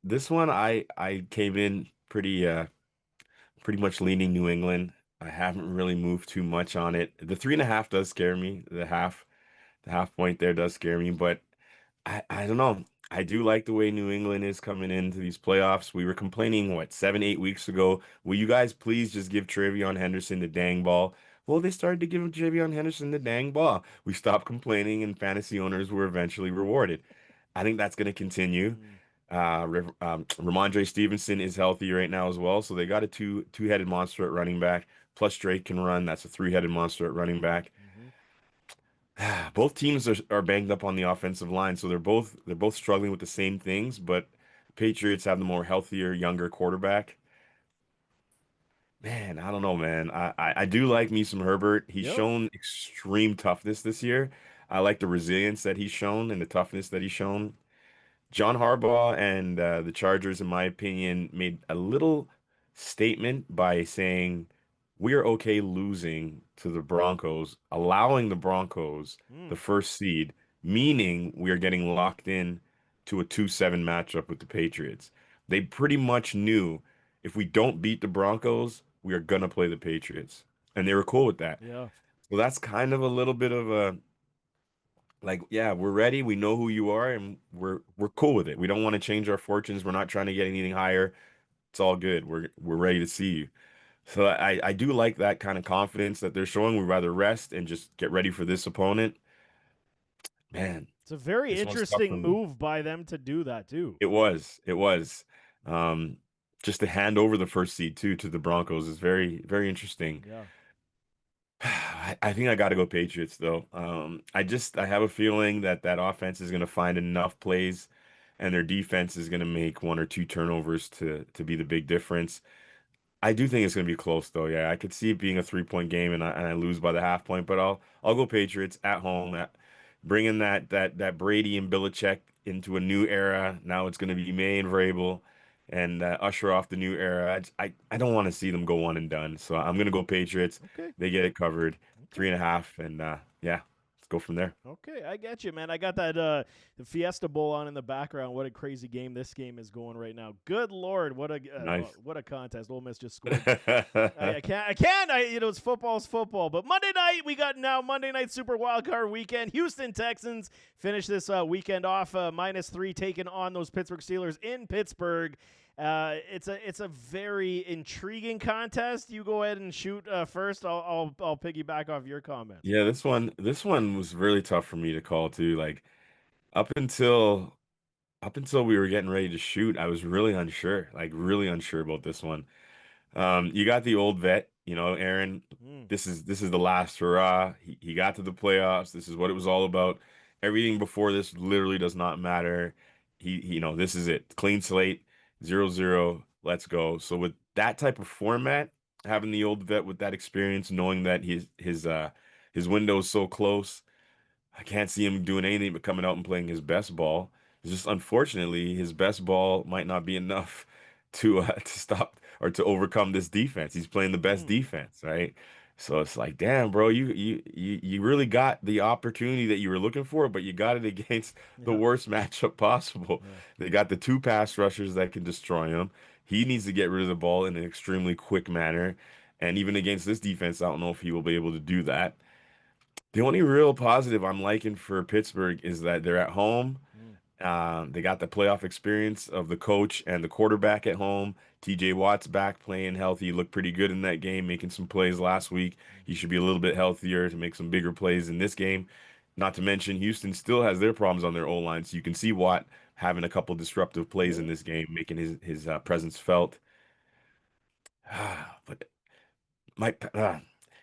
This one I came in pretty much leaning New England. I haven't really moved too much on it. The 3.5 does scare me. The half point there does scare me, but I don't know. I do like the way New England is coming into these playoffs. We were complaining, 7, 8 weeks ago? Will you guys please just give Travion Henderson the dang ball? Well, they started to give Travion Henderson the dang ball. We stopped complaining, and fantasy owners were eventually rewarded. I think that's going to continue. Ramondre Stevenson is healthy right now as well, so they got a two-headed monster at running back. Plus Drake can run. That's a 3-headed monster at running back. Both teams are banged up on the offensive line, so they're both struggling with the same things, but Patriots have the more healthier, younger quarterback. Man, I don't know, man. I do like me some Herbert. He's shown extreme toughness this year. I like the resilience that he's shown and the toughness that he's shown. John Harbaugh and the Chargers, in my opinion, made a little statement by saying we're okay losing to the Broncos, allowing the Broncos the first seed, meaning we are getting locked in to a 2-7 matchup with the Patriots. They pretty much knew if we don't beat the Broncos, we are going to play the Patriots. And they were cool with that. Yeah. So that's kind of a little bit of a we're ready. We know who you are, and we're cool with it. We don't want to change our fortunes. We're not trying to get anything higher. It's all good. We're ready to see you. So I do like that kind of confidence that they're showing. We'd rather rest and just get ready for this opponent. Man, it's a very interesting move by them to do that too. It was. Just to hand over the first seed to the Broncos is very, very interesting. Yeah. I think I got to go Patriots though. I have a feeling that offense is going to find enough plays, and their defense is going to make 1 or 2 turnovers to be the big difference. I do think it's going to be close though. Yeah, I could see it being a 3-point game, and I lose by the half point. But I'll go Patriots at home. Bringing that Brady and Belichick into a new era. Now it's going to be May and Vrabel, and usher off the new era. I don't want to see them go one and done. So I'm going to go Patriots. Okay. They get it covered. 3.5, and let's go from there. Okay, I get you, man. I got that the Fiesta Bowl on in the background. What a crazy game this game is going right now. Good Lord, what a contest. Ole Miss just scored. I can't. It's football. But Monday night, we got now Monday night Super Wildcard Weekend. Houston Texans finish this weekend off -3, taking on those Pittsburgh Steelers in Pittsburgh. It's a very intriguing contest. You go ahead and shoot first. I'll piggyback off your comment. Yeah, this one was really tough for me to call too. Like up until we were getting ready to shoot, I was really unsure about this one. You got the old vet, Aaron. This is the last hurrah. He got to the playoffs. This is what it was all about. Everything before this literally does not matter. This is it. Clean slate. 0-0, let's go. So with that type of format, having the old vet with that experience, knowing that his window's so close, I can't see him doing anything but coming out and playing his best ball. It's just unfortunately his best ball might not be enough to stop or to overcome this defense. He's playing the best Mm, defense, right? So it's like, damn, bro, you really got the opportunity that you were looking for, but you got it against the yeah, worst matchup possible. yeah. They got the two pass rushers that can destroy him. He needs to get rid of the ball in an extremely quick manner. And even against this defense, I don't know if he will be able to do that. The only real positive I'm liking for Pittsburgh is that they're at home. Mm, They got the playoff experience of the coach and the quarterback at home. TJ Watt's back playing healthy. He looked pretty good in that game, making some plays last week. He mhm. should be a little bit healthier to make some bigger plays in this game. Not to mention, Houston still has their problems on their O line, so you can see Watt having a couple disruptive plays in Yeah. this game, making his presence felt. But my,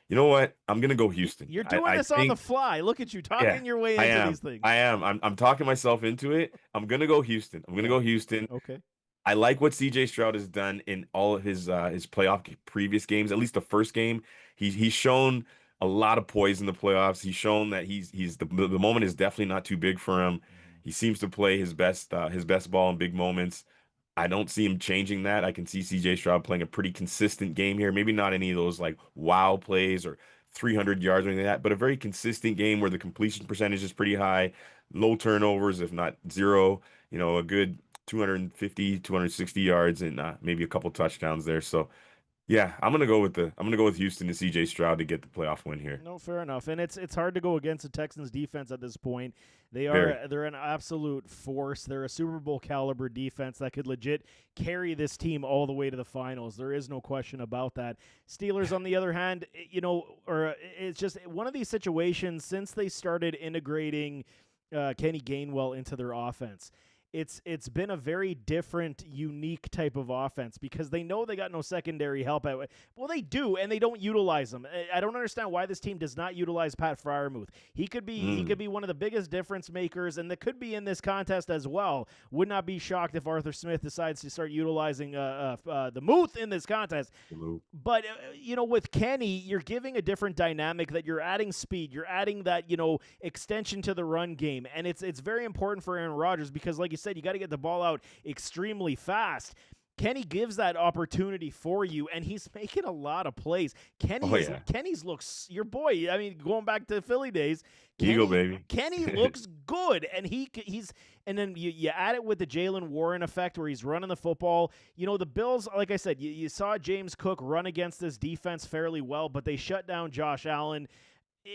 you know what? I'm gonna go Houston. You're I, doing I this on the think fly. Look at you Yeah, talking your way I into these am. things. I am. I'm talking myself into it. I'm gonna go Houston. I'm gonna Yeah. go Houston. Okay. I like what CJ Stroud has done in all of his playoff previous games. At least the first game, he's shown a lot of poise in the playoffs. He's shown that he's the moment is definitely not too big for him. Mhm. He seems to play his best ball in big moments. I don't see him changing that. I can see CJ Stroud playing a pretty consistent game here. Maybe not any of those like wow plays or 300 yards or anything like that, but a very consistent game where the completion percentage is pretty high, low turnovers, if not zero, a good 250, 260 yards and maybe a couple touchdowns there. So yeah, I'm gonna go with Houston and CJ Stroud to get the playoff win here. No, fair enough. And it's hard to go against the Texans defense at this point. Very. They're an absolute force. They're a Super Bowl caliber defense that could legit carry this team all the way to the finals. There is no question about that. Steelers on the other hand, it's just one of these situations since they started integrating Kenny Gainwell into their offense. It's been a very different, unique type of offense because they know they got no secondary help out. Well, they do, and they don't utilize them. I don't understand why this team does not utilize Pat Freiermuth. He could Mm. be one of the biggest difference makers, and that could be in this contest as well. Would not be shocked if Arthur Smith decides to start utilizing the Muth in this contest. But with Kenny, you're giving a different dynamic that you're adding speed, you're adding that extension to the run game, and it's very important for Aaron Rodgers because, like you said, you got to get the ball out extremely fast. Kenny gives that opportunity for you, and he's making a lot of plays. Oh yeah. Kenny's looks your boy. I mean, going back to Philly days, Eagle baby. Kenny looks good, and he's and then you add it with the Jalen Warren effect where he's running the football. The Bills, like I said, you saw James Cook run against this defense fairly well, but they shut down Josh Allen.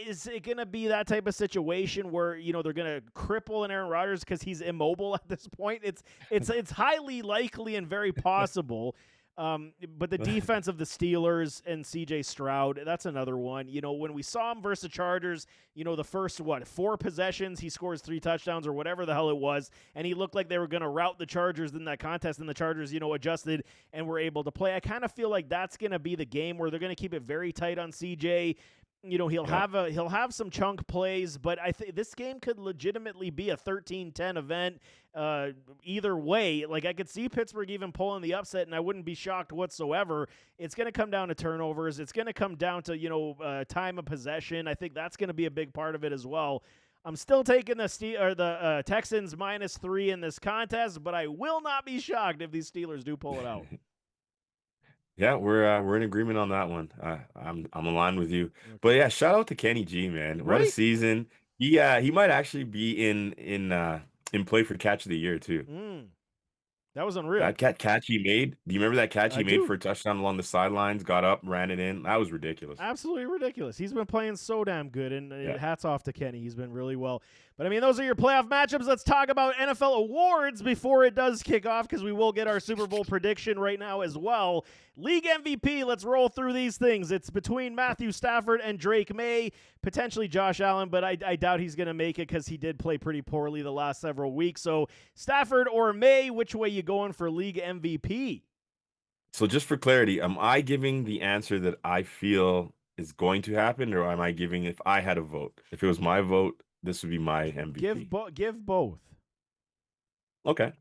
Is it going to be that type of situation where they're going to cripple an Aaron Rodgers because he's immobile at this point? It's highly likely and very possible. But the defense of the Steelers and C.J. Stroud, that's another one. When we saw him versus the Chargers, the first 4 possessions, he scores 3 touchdowns or whatever the hell it was, and he looked like they were going to rout the Chargers in that contest, and the Chargers, adjusted and were able to play. I kind of feel like that's going to be the game where they're going to keep it very tight on C.J. He'll have some chunk plays, but I think this game could legitimately be a 13-10 event. Either way, like I could see Pittsburgh even pulling the upset, and I wouldn't be shocked whatsoever. It's going to come down to turnovers. It's going to come down to time of possession. I think that's going to be a big part of it as well. I'm still taking the Texans -3 in this contest, but I will not be shocked if these Steelers do pull it out. Yeah, we're in agreement on that one. I'm aligned with you. But Okay. yeah, shout out to Kenny G, man. What a Right? season. He might actually be in play for catch of the year too. Mm, that was unreal. That catch he made. Do you remember that catch I he made do. for a touchdown along the sidelines, got up, ran it in? That was ridiculous. Absolutely ridiculous. He's been playing so damn good, and Yeah. hats off to Kenny. He's been really well. But, I mean, those are your playoff matchups. Let's talk about NFL awards before it does kick off because we will get our Super Bowl prediction right now as well. League MVP, let's roll through these things. It's between Matthew Stafford and Drake May, potentially Josh Allen, but I doubt he's going to make it because he did play pretty poorly the last several weeks. So Stafford or May, which way you going for League MVP? So just for clarity, am I giving the answer that I feel is going to happen, or am I giving if I had a vote? If it was my vote, this would be my MVP. Give both. Okay.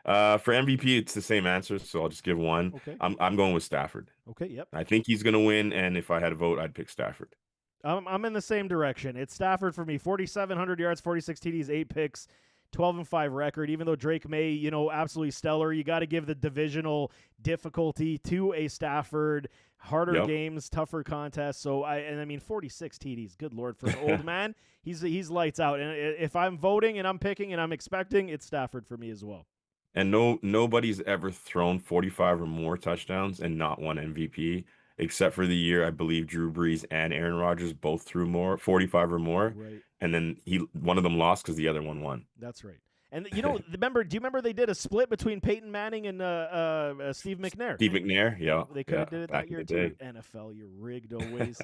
For MVP, it's the same answer, so I'll just give one. Okay. I'm going with Stafford. Okay. Yep. I think he's gonna win, and if I had a vote, I'd pick Stafford. I'm in the same direction. It's Stafford for me. 4,700 yards, 46 TDs, 8 picks, 12-5 record. Even though Drake May, absolutely stellar, you got to give the divisional difficulty to a Stafford. Harder Yep. games, tougher contests. So I mean, 46 TDs. Good Lord, for an old man, he's lights out. And if I'm voting and I'm picking and I'm expecting, it's Stafford for me as well. And nobody's ever thrown 45 or more touchdowns and not won MVP, except for the year I believe Drew Brees and Aaron Rodgers both threw more 45 or more, Right. and then one of them lost because the other one won. That's right. And do you remember they did a split between Peyton Manning and Steve McNair? Steve McNair, yeah, They could have did it back that in year the too. day. NFL, you're rigged always.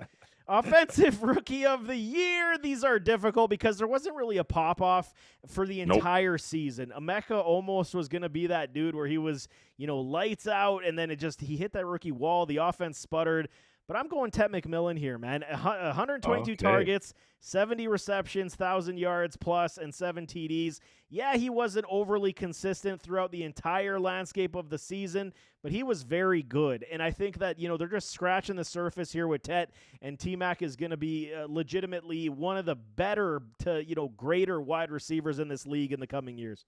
Offensive Rookie of the Year. These are difficult because there wasn't really a pop-off for the Nope. entire season. Emeka almost was going to be that dude where he was, lights out, and then he hit that rookie wall. The offense sputtered. But I'm going Ted McMillan here, man. 122 Okay. targets, 70 receptions, 1,000 yards plus, and 7 TDs. Yeah, he wasn't overly consistent throughout the entire landscape of the season, but he was very good. And I think that, they're just scratching the surface here with Tet, and T-Mac is going to be legitimately one of the better to, greater wide receivers in this league in the coming years.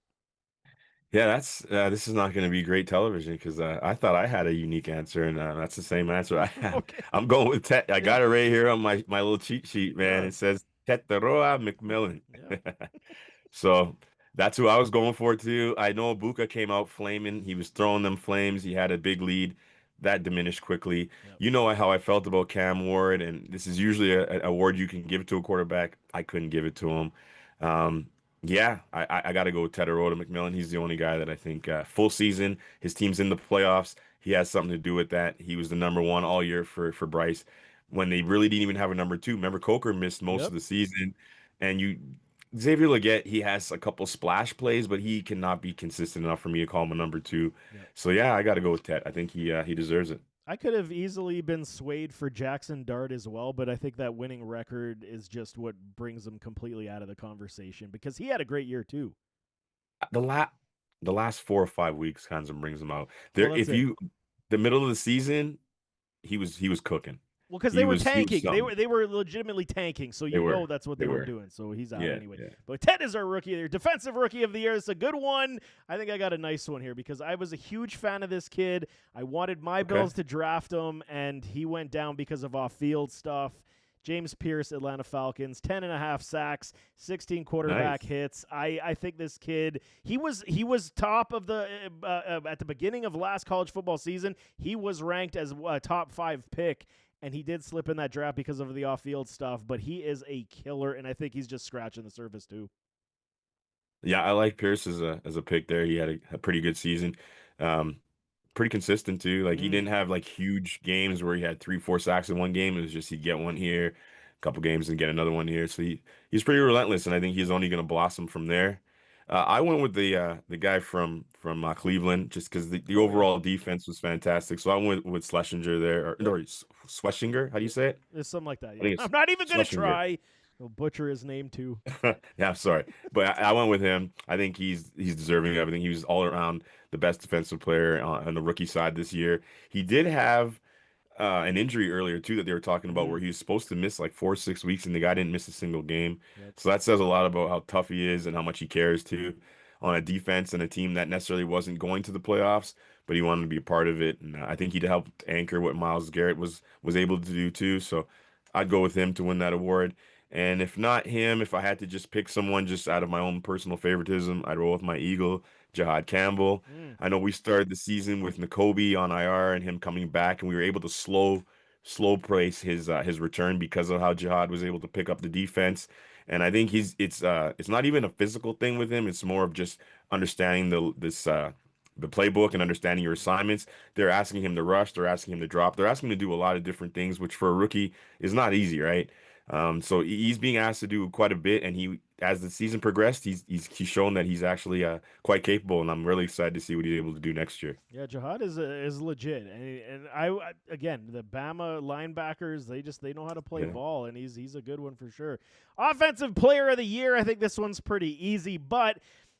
Yeah, this is not going to be great television because I thought I had a unique answer, and that's the same answer I have. Okay. I'm going with Tet. I got Yeah. it right here on my little cheat sheet, man. Yeah. It says Teteroa McMillan. Yeah. So that's who I was going for too. I know Buka came out flaming. He was throwing them flames. He had a big lead. That diminished quickly. Yep. You know how I felt about Cam Ward, and this is usually an award you can give to a quarterback. I couldn't give it to him. Um, yeah, I got to go with Teteroa McMillan. He's the only guy that I think full season, his team's in the playoffs. He has something to do with that. He was the number one all year for Bryce when they really didn't even have a number two. Remember, Coker missed most Yep. of the season, and Xavier Legette, he has a couple splash plays, but he cannot be consistent enough for me to call him a number two. Yep. So yeah, I got to go with Tet. I think he deserves it. I could have easily been swayed for Jackson Dart as well, but I think that winning record is just what brings him completely out of the conversation because he had a great year too. The la the last 4 or 5 weeks kind of brings him out. Well, There, that's if it. you the middle of the season, he was cooking. Well, because He they were was tanking, something. they were legitimately tanking, so They were. that's what They they were were. doing. So he's out Yeah, anyway. yeah. But Ted is our rookie of the year, defensive rookie of the year. It's a good one. I think I got a nice one here because I was a huge fan of this kid. I wanted my Okay. Bills to draft him, and he went down because of off-field stuff. James Pierce, Atlanta Falcons, 10.5 sacks, 16 quarterback Nice. hits. I think this kid, he was top of the at the beginning of last college football season. He was ranked as a top 5 pick, and he did slip in that draft because of the off-field stuff. But he is a killer, and I think he's just scratching the surface too. Yeah, I like Pierce as a pick there. He had a pretty good season. Um, Pretty consistent too. Like he Mm. didn't have like huge games where he had 3, 4 sacks in one game. It was just he'd get one here, a couple games and get another one here. So he's pretty relentless, and I think he's only going to blossom from there. I went with the guy from Cleveland just because the Oh yeah, overall defense was fantastic. So I went with Schlesinger there, or yep. no, Schlesinger. How do you say it? It's something like that. I Yeah, think I'm it's not even gonna Schlesinger. try. I'll butcher his name too. Yeah, I'm sorry, but I went with him. I think he's deserving of everything. He was all around the best defensive player on the rookie side this year. He did have an injury earlier too that they were talking about Mm-hmm. where he was supposed to miss like 4 or 6 weeks and the guy didn't miss a single game. Yep. So that says a lot about how tough he is and how much he cares too on a defense and a team that necessarily wasn't going to the playoffs, but he wanted to be a part of it. And I think he'd helped anchor what Myles Garrett was able to do too. So I'd go with him to win that award. And if not him, if I had to just pick someone just out of my own personal favoritism, I'd roll with my Eagle, Jahad Campbell. Mm. I know we started the season with Nakobe on IR and him coming back, and we were able to slow place his return because of how Jihad was able to pick up the defense. And I think it's not even a physical thing with him. It's more of just understanding the playbook and understanding your assignments. They're asking him to rush, they're asking him to drop, they're asking him to do a lot of different things, which for a rookie is not easy, right? So he's being asked to do quite a bit, and as the season progressed, he's shown that he's actually quite capable, and I'm really excited to see what he's able to do next year. Yeah, Jihad is legit, and again the Bama linebackers they know how to play Yeah. ball, and he's a good one for sure. Offensive Player of the Year, I think this one's pretty easy, but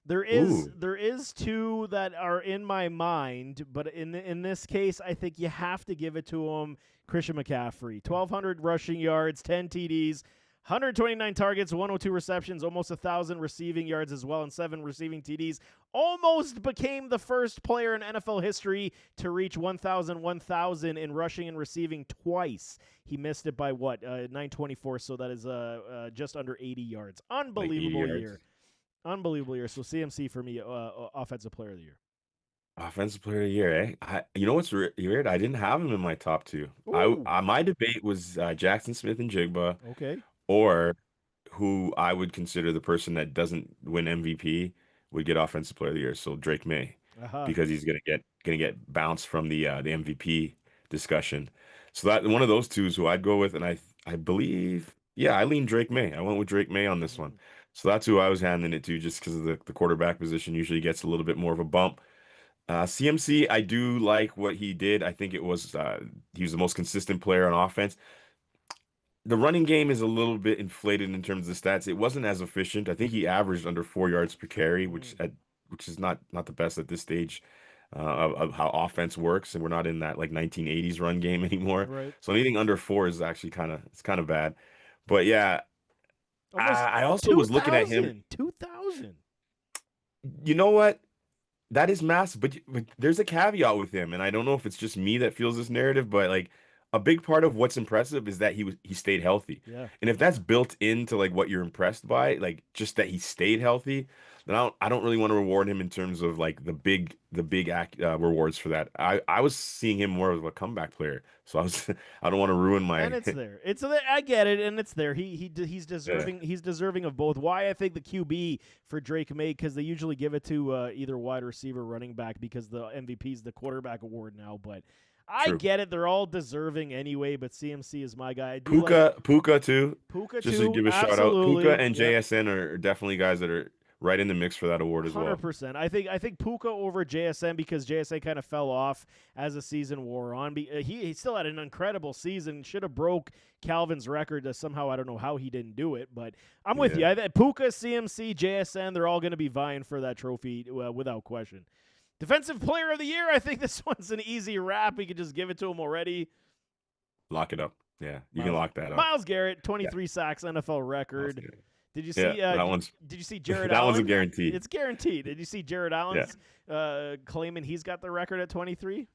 Ooh, There is two that are in my mind, but in this case, I think you have to give it to him. Christian McCaffrey, 1,200 rushing yards, 10 TDs, 129 targets, 102 receptions, almost 1,000 receiving yards as well, and 7 receiving TDs. Almost became the first player in NFL history to reach 1,000 in rushing and receiving twice. He missed it by what? 924, so that is just under 80 yards. like 80 Unbelievable yards. year. Unbelievable year. So CMC for me, offensive player of the year. Offensive player of the year, eh? You know what's weird? I didn't have him in my top two. Ooh, My debate was Jackson Smith and Jigba, okay. or who I would consider the person that doesn't win MVP would get offensive player of the year. So Drake May, Aha. because he's gonna get bounced from the MVP discussion. So that one of those two is who I'd go with, and I believe, yeah, I lean Drake May. I went with Drake May on this one. Mm, So that's who I was handing it to, just because of the quarterback position usually gets a little bit more of a bump. CMC, I do like what he did. I think he was the most consistent player on offense. The running game is a little bit inflated in terms of the stats. It wasn't as efficient. I think he averaged under 4 yards per carry, mm, which is not the best at this stage of how offense works, and we're not in that like 1980s run game anymore. right. So anything under 4 is actually kind of bad. But yeah, Almost I also was looking at him. 2,000. 2,000. You know what? That is massive, but there's a caveat with him, and I don't know if it's just me that feels this narrative, but like a big part of what's impressive is that he stayed healthy. Yeah. And if that's built into like what you're impressed by, like just that he stayed healthy, then I don't really want to reward him in terms of like rewards for that. I was seeing him more of a comeback player, so I don't want to ruin And my it's there. It's there. I get it, and it's there. He's yeah, deserving. He's deserving of both. Why I think the QB for Drake May, because they usually give it to either wide receiver, running back, because the MVP is the quarterback award now. But I true. get it. They're all deserving anyway. But CMC is my guy. I do like Puka too. Puka Just to too. give a shout out, Puka Absolutely. and Yep. JSN are definitely guys that are right in the mix for that award as well. 100%. I think Puka over JSN because JSN kind of fell off as the season wore on. He still had an incredible season. Should have broke Calvin's record. Somehow I don't know how he didn't do it, but I'm with Yeah, you. Puka, CMC, JSN, they're all going to be vying for that trophy without question. Defensive Player of the Year. I think this one's an easy wrap. We could just give it to him already. lock it up. Yeah, you can Miles, lock that up. Miles Garrett, Yeah, 23 sacks, NFL I'll record. say it. Did you Yeah, see? that one's Did you see Jared that one's a Allen? guarantee. It's guaranteed. Did you see Jared Yeah. Allen's claiming he's got the record at 23?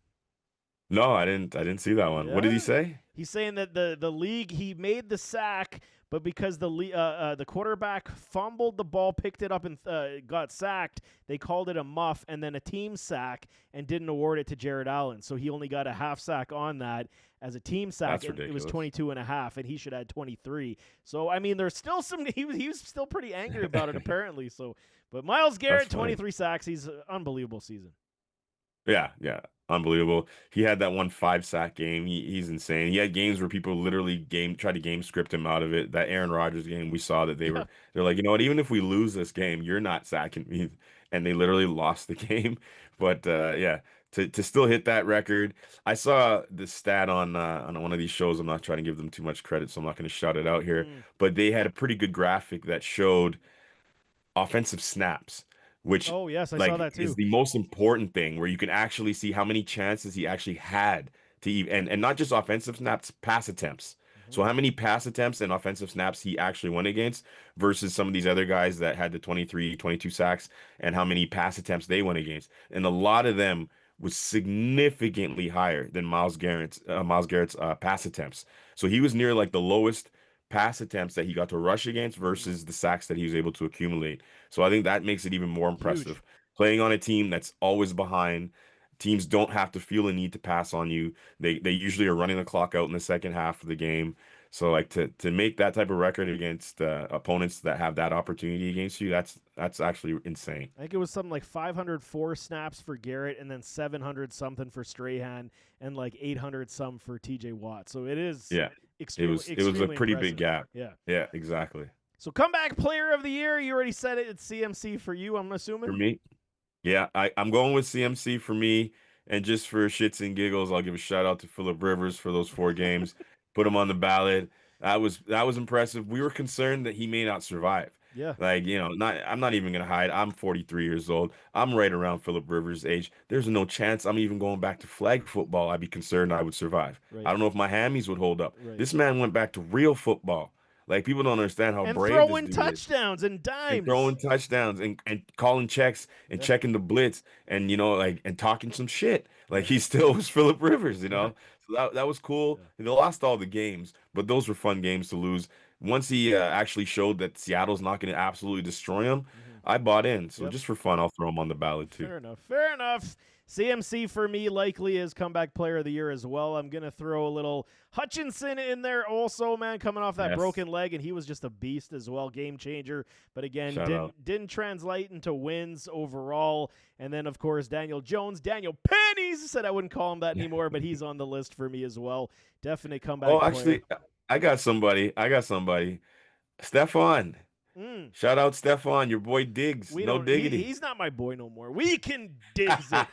No, I didn't see that one. What did he Yeah, say? he's saying that the league he made the sack, but because the quarterback fumbled the ball, picked it up, and got sacked, they called it a muff and then a team sack and didn't award it to Jared Allen. So he only got a half sack on that as a team sack, That's and it was ridiculous. 22 and a half, and he should have 23. So I mean, there's still some. He was still pretty angry about it apparently. So, but Miles That's Garrett, funny. 23 sacks. He's an unbelievable season. Yeah, yeah. Unbelievable. He had that one 5 sack game. He's insane. He had games where people literally tried to game script him out of it. That Aaron Rodgers game, we saw that Yeah, they're like, you know what, even if we lose this game, you're not sacking me. And they literally lost the game. But yeah, to still hit that record. I saw the stat on one of these shows. I'm not trying to give them too much credit, so I'm not going to shout it out here. mm. But they had a pretty good graphic that showed offensive snaps, which Oh yes, I saw like that is too. the most important thing, where you can actually see how many chances he actually had to even, and not just offensive snaps, pass attempts. Hmm. So how many pass attempts and offensive snaps he actually went against versus some of these other guys that had the 23, 22 sacks, and how many pass attempts they went against. And a lot of them was significantly higher than Miles Garrett's pass attempts. So he was near like the lowest pass attempts that he got to rush against Mm. versus the sacks that he was able to accumulate. So I think that makes it even more Huge. impressive. Playing on a team that's always behind, teams don't have to feel a need to pass on you. They usually are running the clock out in the second half of the game. So like to make that type of record against opponents that have that opportunity against you, that's actually insane. I think it was something like 504 snaps for Garrett and then 700 something for Strahan and like 800 some for TJ Watt. So it is Yeah. It extremely was it was a extremely pretty big impressive. gap. Yeah. Yeah, exactly. So comeback player of the year, you already said it. It's CMC for you, I'm For assuming. me, yeah, I'm going with CMC for me. And just for shits and giggles, I'll give a shout out to Philip Rivers for those 4 games. Put him on the ballot. That was impressive. We were concerned that he may not survive. Yeah. Like, I'm not even gonna hide. I'm 43 years old. I'm right around Philip Rivers' age. There's no chance I'm even going back to flag football. I'd be concerned I would survive. I Right. don't know if my hammies would hold up. Right. This man went back to real football. Like, people don't understand how And brave this throwing dude is. touchdowns and And dimes. throwing touchdowns and calling checks and Yeah. checking the blitz and like and talking some shit. Like Yeah. he still was Philip Rivers, Yeah. So that was cool. Yeah. And they lost all the games, but those were fun games to lose. Once he actually showed that Seattle's not going to absolutely destroy him, Mm-hmm. I bought in. So Yep. just for fun, I'll throw him on the ballot too. Fair enough. Fair enough. CMC for me likely is comeback player of the year as well. I'm going to throw a little Hutchinson in there also, man, coming off that Yes. broken leg, and he was just a beast as well, game changer. But again, Shout out. didn't translate into wins overall. And then, of course, Daniel Jones. Daniel Pennies said I wouldn't call him that anymore, but he's on the list for me as well. Definite comeback Oh, player. actually, I got somebody. Stephon. Mm. Shout out Stephon, your boy Diggs. We No don't. diggity. He's not my boy no more. We can Diggs it.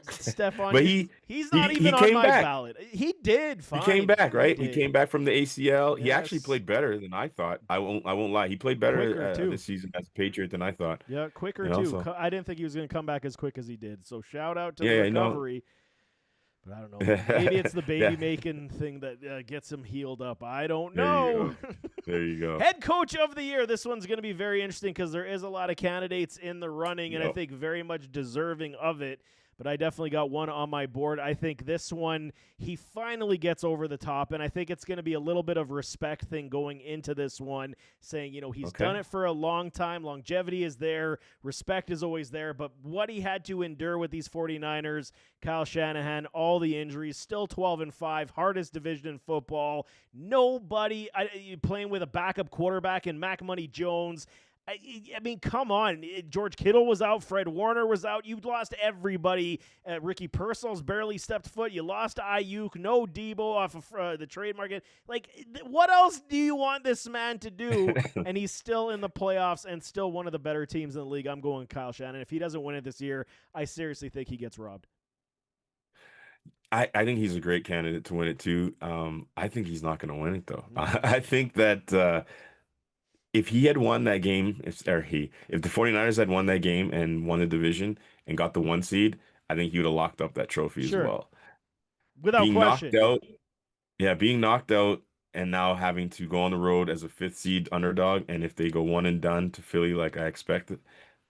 Stephon, But he's not he even on came my back. ballot. He did fine. He came back, right? He did. came back from the ACL. He actually Yes. played better than I thought. I won't lie. He played better Quicker, too. this season as a Patriot than I thought. Yeah, quicker You know, too. so- I didn't think he was going to come back as quick as he did. So shout out to Yeah, the I know. recovery. But I don't know. Maybe it's the baby Yeah. making thing that gets him healed up. I don't There you know. There you go. Head coach of the year. This one's going to be very interesting because there is a lot of candidates in the running, and I Yep. think very much deserving of it. But I definitely got one on my board. I think this one, he finally gets over the top, and I think it's going to be a little bit of respect thing going into this one, saying, he's Okay. done it for a long time. Longevity is there. Respect is always there. But what he had to endure with these 49ers, Kyle Shanahan, all the injuries, still 12-5, hardest division in football. Nobody playing with a backup quarterback in Mac Money Jones. I mean, come on. George Kittle was out. Fred Warner was out. You lost everybody. Ricky Purcell's barely stepped foot. You lost Ayuk. No Debo off of the trade market. Like, what else do you want this man to do? And he's still in the playoffs and still one of the better teams in the league. I'm going Kyle Shanahan. If he doesn't win it this year, I seriously think he gets robbed. I think he's a great candidate to win it too. I think he's not going to win it though. Mm-hmm. I think that if he had won that game, if the 49ers had won that game and won the division and got the 1 seed, I think he would have locked up that trophy Sure. as well. Without Being question. knocked out, yeah, being knocked out and now having to go on the road as a 5th seed underdog, and if they go one and done to Philly like I expected,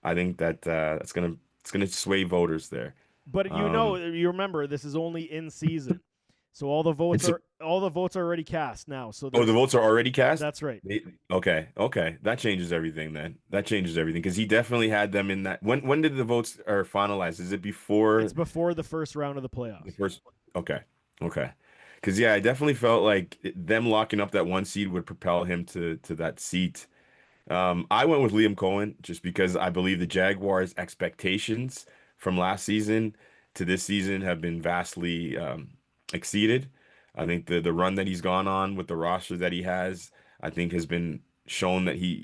I think that it's gonna sway voters there. But you remember this is only in season. So all the votes are already cast now. So the votes are already cast? That's right. Okay. That changes everything then. That changes everything because he definitely had them in that. When did the votes are finalized? Is it before? It's before the first round of the The playoffs. first. Okay. Because I definitely felt like them locking up that 1 seed would propel him to that seat. I went with Liam Cohen just because I believe the Jaguars' expectations from last season to this season have been vastly exceeded. I think the run that he's gone on with the roster that he has, I think has been shown that he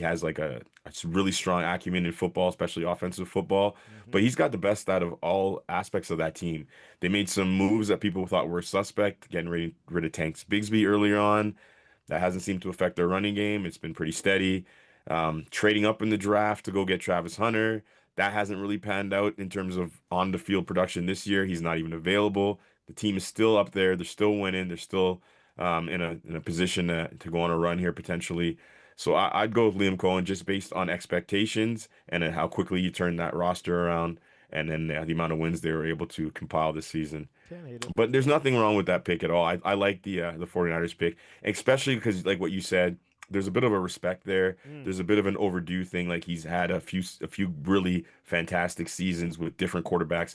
has like a really strong acumen in football, especially offensive football. Mm-hmm. But he's got the best out of all aspects of that team. They made some moves that people thought were suspect, getting rid of Tanks Bigsby earlier on. That hasn't seemed to affect their running game. It's been pretty steady. Trading up in the draft to go get Travis Hunter. That hasn't really panned out in terms of on the field production this year. He's not even available. The team is still up there. They're still winning. They're still in a position to go on a run here potentially. So I'd go with Liam Cohen just based on expectations and then how quickly you turn that roster around and then the amount of wins they were able to compile this season. Can't hate it. But there's nothing wrong with that pick at all. I like the 49ers pick, especially because like what you said, there's a bit of a respect there. There's a bit of an overdue thing. Like he's had a few really fantastic seasons with different quarterbacks,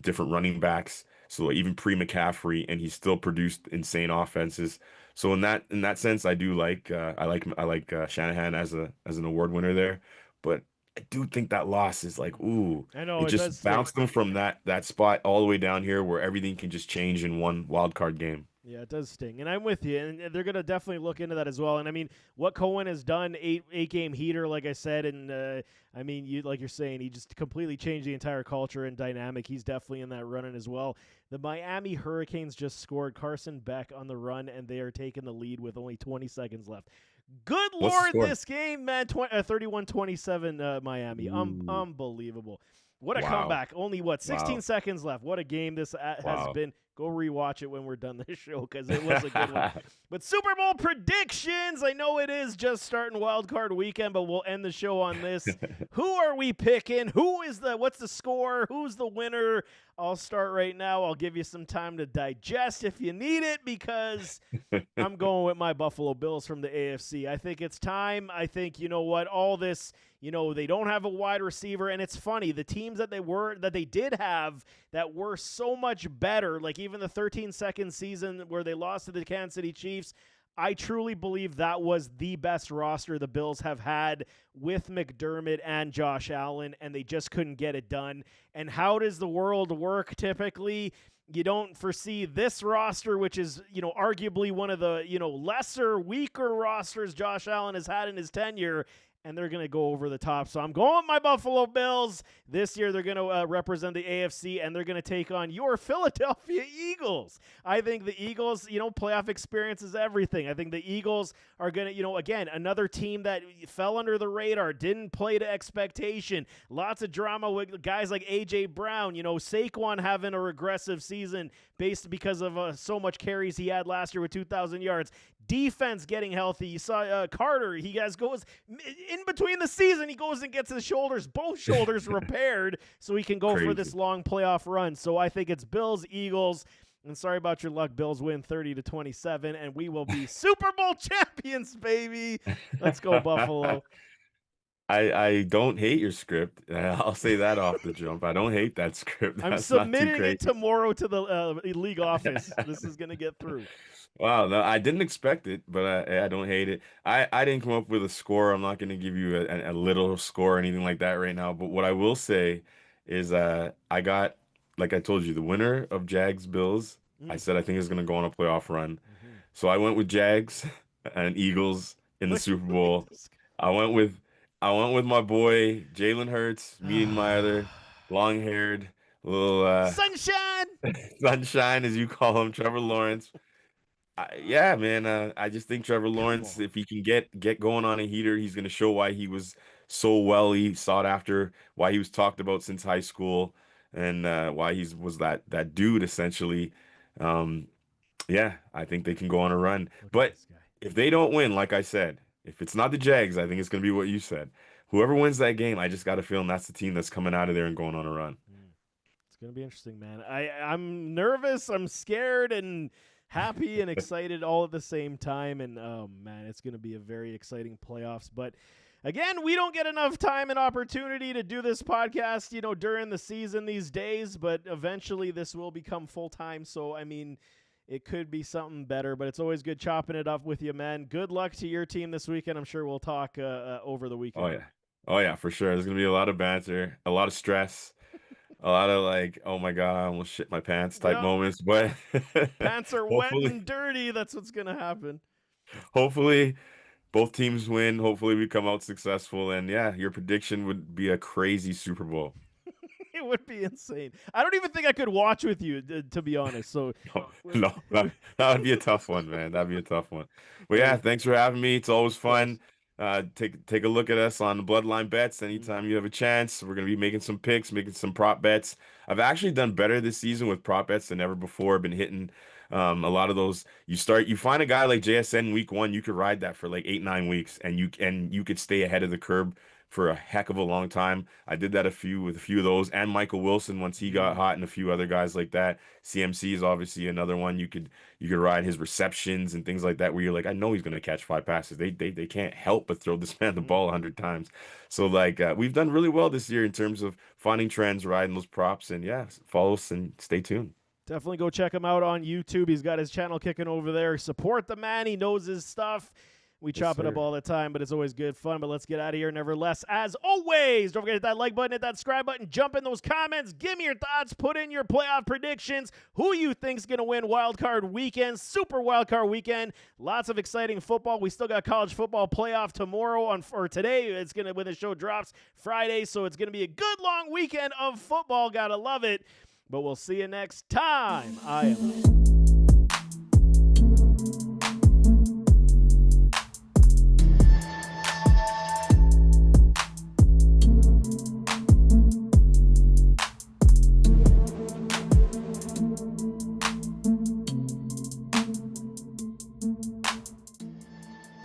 different running backs. So even pre-McCaffrey, and he's still produced insane offenses. So in that sense, I do like I like Shanahan as an award winner there. But I do think that loss is like, ooh, I know it it does just sting. bounced them from that spot all the way down here where everything can just change in one wild card game. Yeah, it does sting, and I'm with you. And they're gonna definitely look into that as well. And I mean, what Cohen has done, eight game heater, like I said, and I mean, you're saying, he just completely changed the entire culture and dynamic. He's definitely in that running as well. The Miami Hurricanes just scored Carson Beck on the run, and they are taking the lead with only 20 seconds left. Good What's the Lord, score? this game, man, 31-27 Miami. Ooh, Unbelievable. What a wow, comeback. Only, 16 wow, seconds left. What a game this has wow. been. Go rewatch it when we're done this show because it was a good one. But Super Bowl predictions. I know it is just starting Wildcard Weekend, but we'll end the show on this. Who are we picking? What's the score? Who's the winner? I'll start right now. I'll give you some time to digest if you need it because I'm going with my Buffalo Bills from the AFC. I think it's time. I think, you know what, all this, they don't have a wide receiver, and it's funny, the teams that they did have that were so much better, like even the 13-second season where they lost to the Kansas City Chiefs, I truly believe that was the best roster the Bills have had with McDermott and Josh Allen, and they just couldn't get it done. And how does the world work typically? You don't foresee this roster, which is, arguably one of the, lesser, weaker rosters Josh Allen has had in his tenure, and they're going to go over the top. So I'm going with my Buffalo Bills. This year they're going to represent the AFC, and they're going to take on your Philadelphia Eagles. I think the Eagles, playoff experience is everything. I think the Eagles are going to, again, another team that fell under the radar, didn't play to expectation. Lots of drama with guys like A.J. Brown, Saquon having a regressive season because of so much carries he had last year with 2,000 yards. Defense getting healthy. You saw Carter. He goes in between the season. He goes and gets both shoulders repaired, so he can go for this long playoff run. So I think it's Bills, Eagles, and sorry about your luck. Bills win 30-27, and we will be Super Bowl champions, baby. Let's go, Buffalo. I don't hate your script. I'll say that off the jump. I don't hate that script. I'm That's not too submitting crazy. it tomorrow to the league office. This is going to get through. Wow, no, I didn't expect it, but I don't hate it. I didn't come up with a score. I'm not going to give you a little score or anything like that right now. But what I will say is I got, like I told you, the winner of Jags Bills. I said I think is going to go on a playoff run. Mm-hmm. So I went with Jags and Eagles in the Super Bowl. I went with my boy Jalen Hurts, me and my other long-haired little Sunshine. sunshine, as you call him, Trevor Lawrence. Yeah, man. I just think Trevor Lawrence, if he can get going on a heater, he's going to show why he was so he sought after, why he was talked about since high school, and why he was that dude essentially. Um, yeah, I think they can go on a run. But if they don't win, like I said, if it's not the Jags, I think it's going to be what you said. Whoever wins that game, I just got a feeling that's the team that's coming out of there and going on a run. It's going to be interesting, man. I'm nervous, I'm scared, and happy and excited all at the same time. And, oh, man, it's going to be a very exciting playoffs. But, again, we don't get enough time and opportunity to do this podcast, during the season these days. But eventually this will become full-time. So, I mean, it could be something better. But it's always good chopping it up with you, man. Good luck to your team this weekend. I'm sure we'll talk over the weekend. Oh, yeah. Oh, yeah, for sure. There's going to be a lot of banter, a lot of stress. A lot of like, oh my God, I almost shit my pants type moments, but pants are wet and dirty. That's what's going to happen. Hopefully both teams win. Hopefully we come out successful. And yeah, your prediction would be a crazy Super Bowl. It would be insane. I don't even think I could watch with you, to be honest. So no, that would be a tough one, man. That'd be a tough one. But yeah, thanks for having me. It's always fun. Take a look at us on the Bloodline Bets anytime you have a chance. We're going to be making some picks, making some prop bets. I've actually done better this season with prop bets than ever before. I've been hitting a lot of those. You find a guy like JSN week 1, you could ride that for like 8-9 weeks, and you could stay ahead of the curve for a heck of a long time. I did that with a few of those, and Michael Wilson once he got hot, and a few other guys like that. CMC is obviously another one. You could ride his receptions and things like that, where you're like, I know he's going to catch 5 passes. They can't help but throw this man the ball 100 times. So like we've done really well this year in terms of finding trends, riding those props, and yeah, follow us and stay tuned. Definitely go check him out on YouTube. He's got his channel kicking over there. Support the man. He knows his stuff. We chop it up all the time, but it's always good fun. But let's get out of here. Nevertheless, as always, don't forget to hit that like button, hit that subscribe button, jump in those comments, give me your thoughts, put in your playoff predictions, who you think's going to win Wildcard Weekend, Super Wildcard Weekend. Lots of exciting football. We still got college football playoff tomorrow or today. It's going to, when the show drops, Friday, so it's going to be a good long weekend of football. Gotta love it. But we'll see you next time. I am out.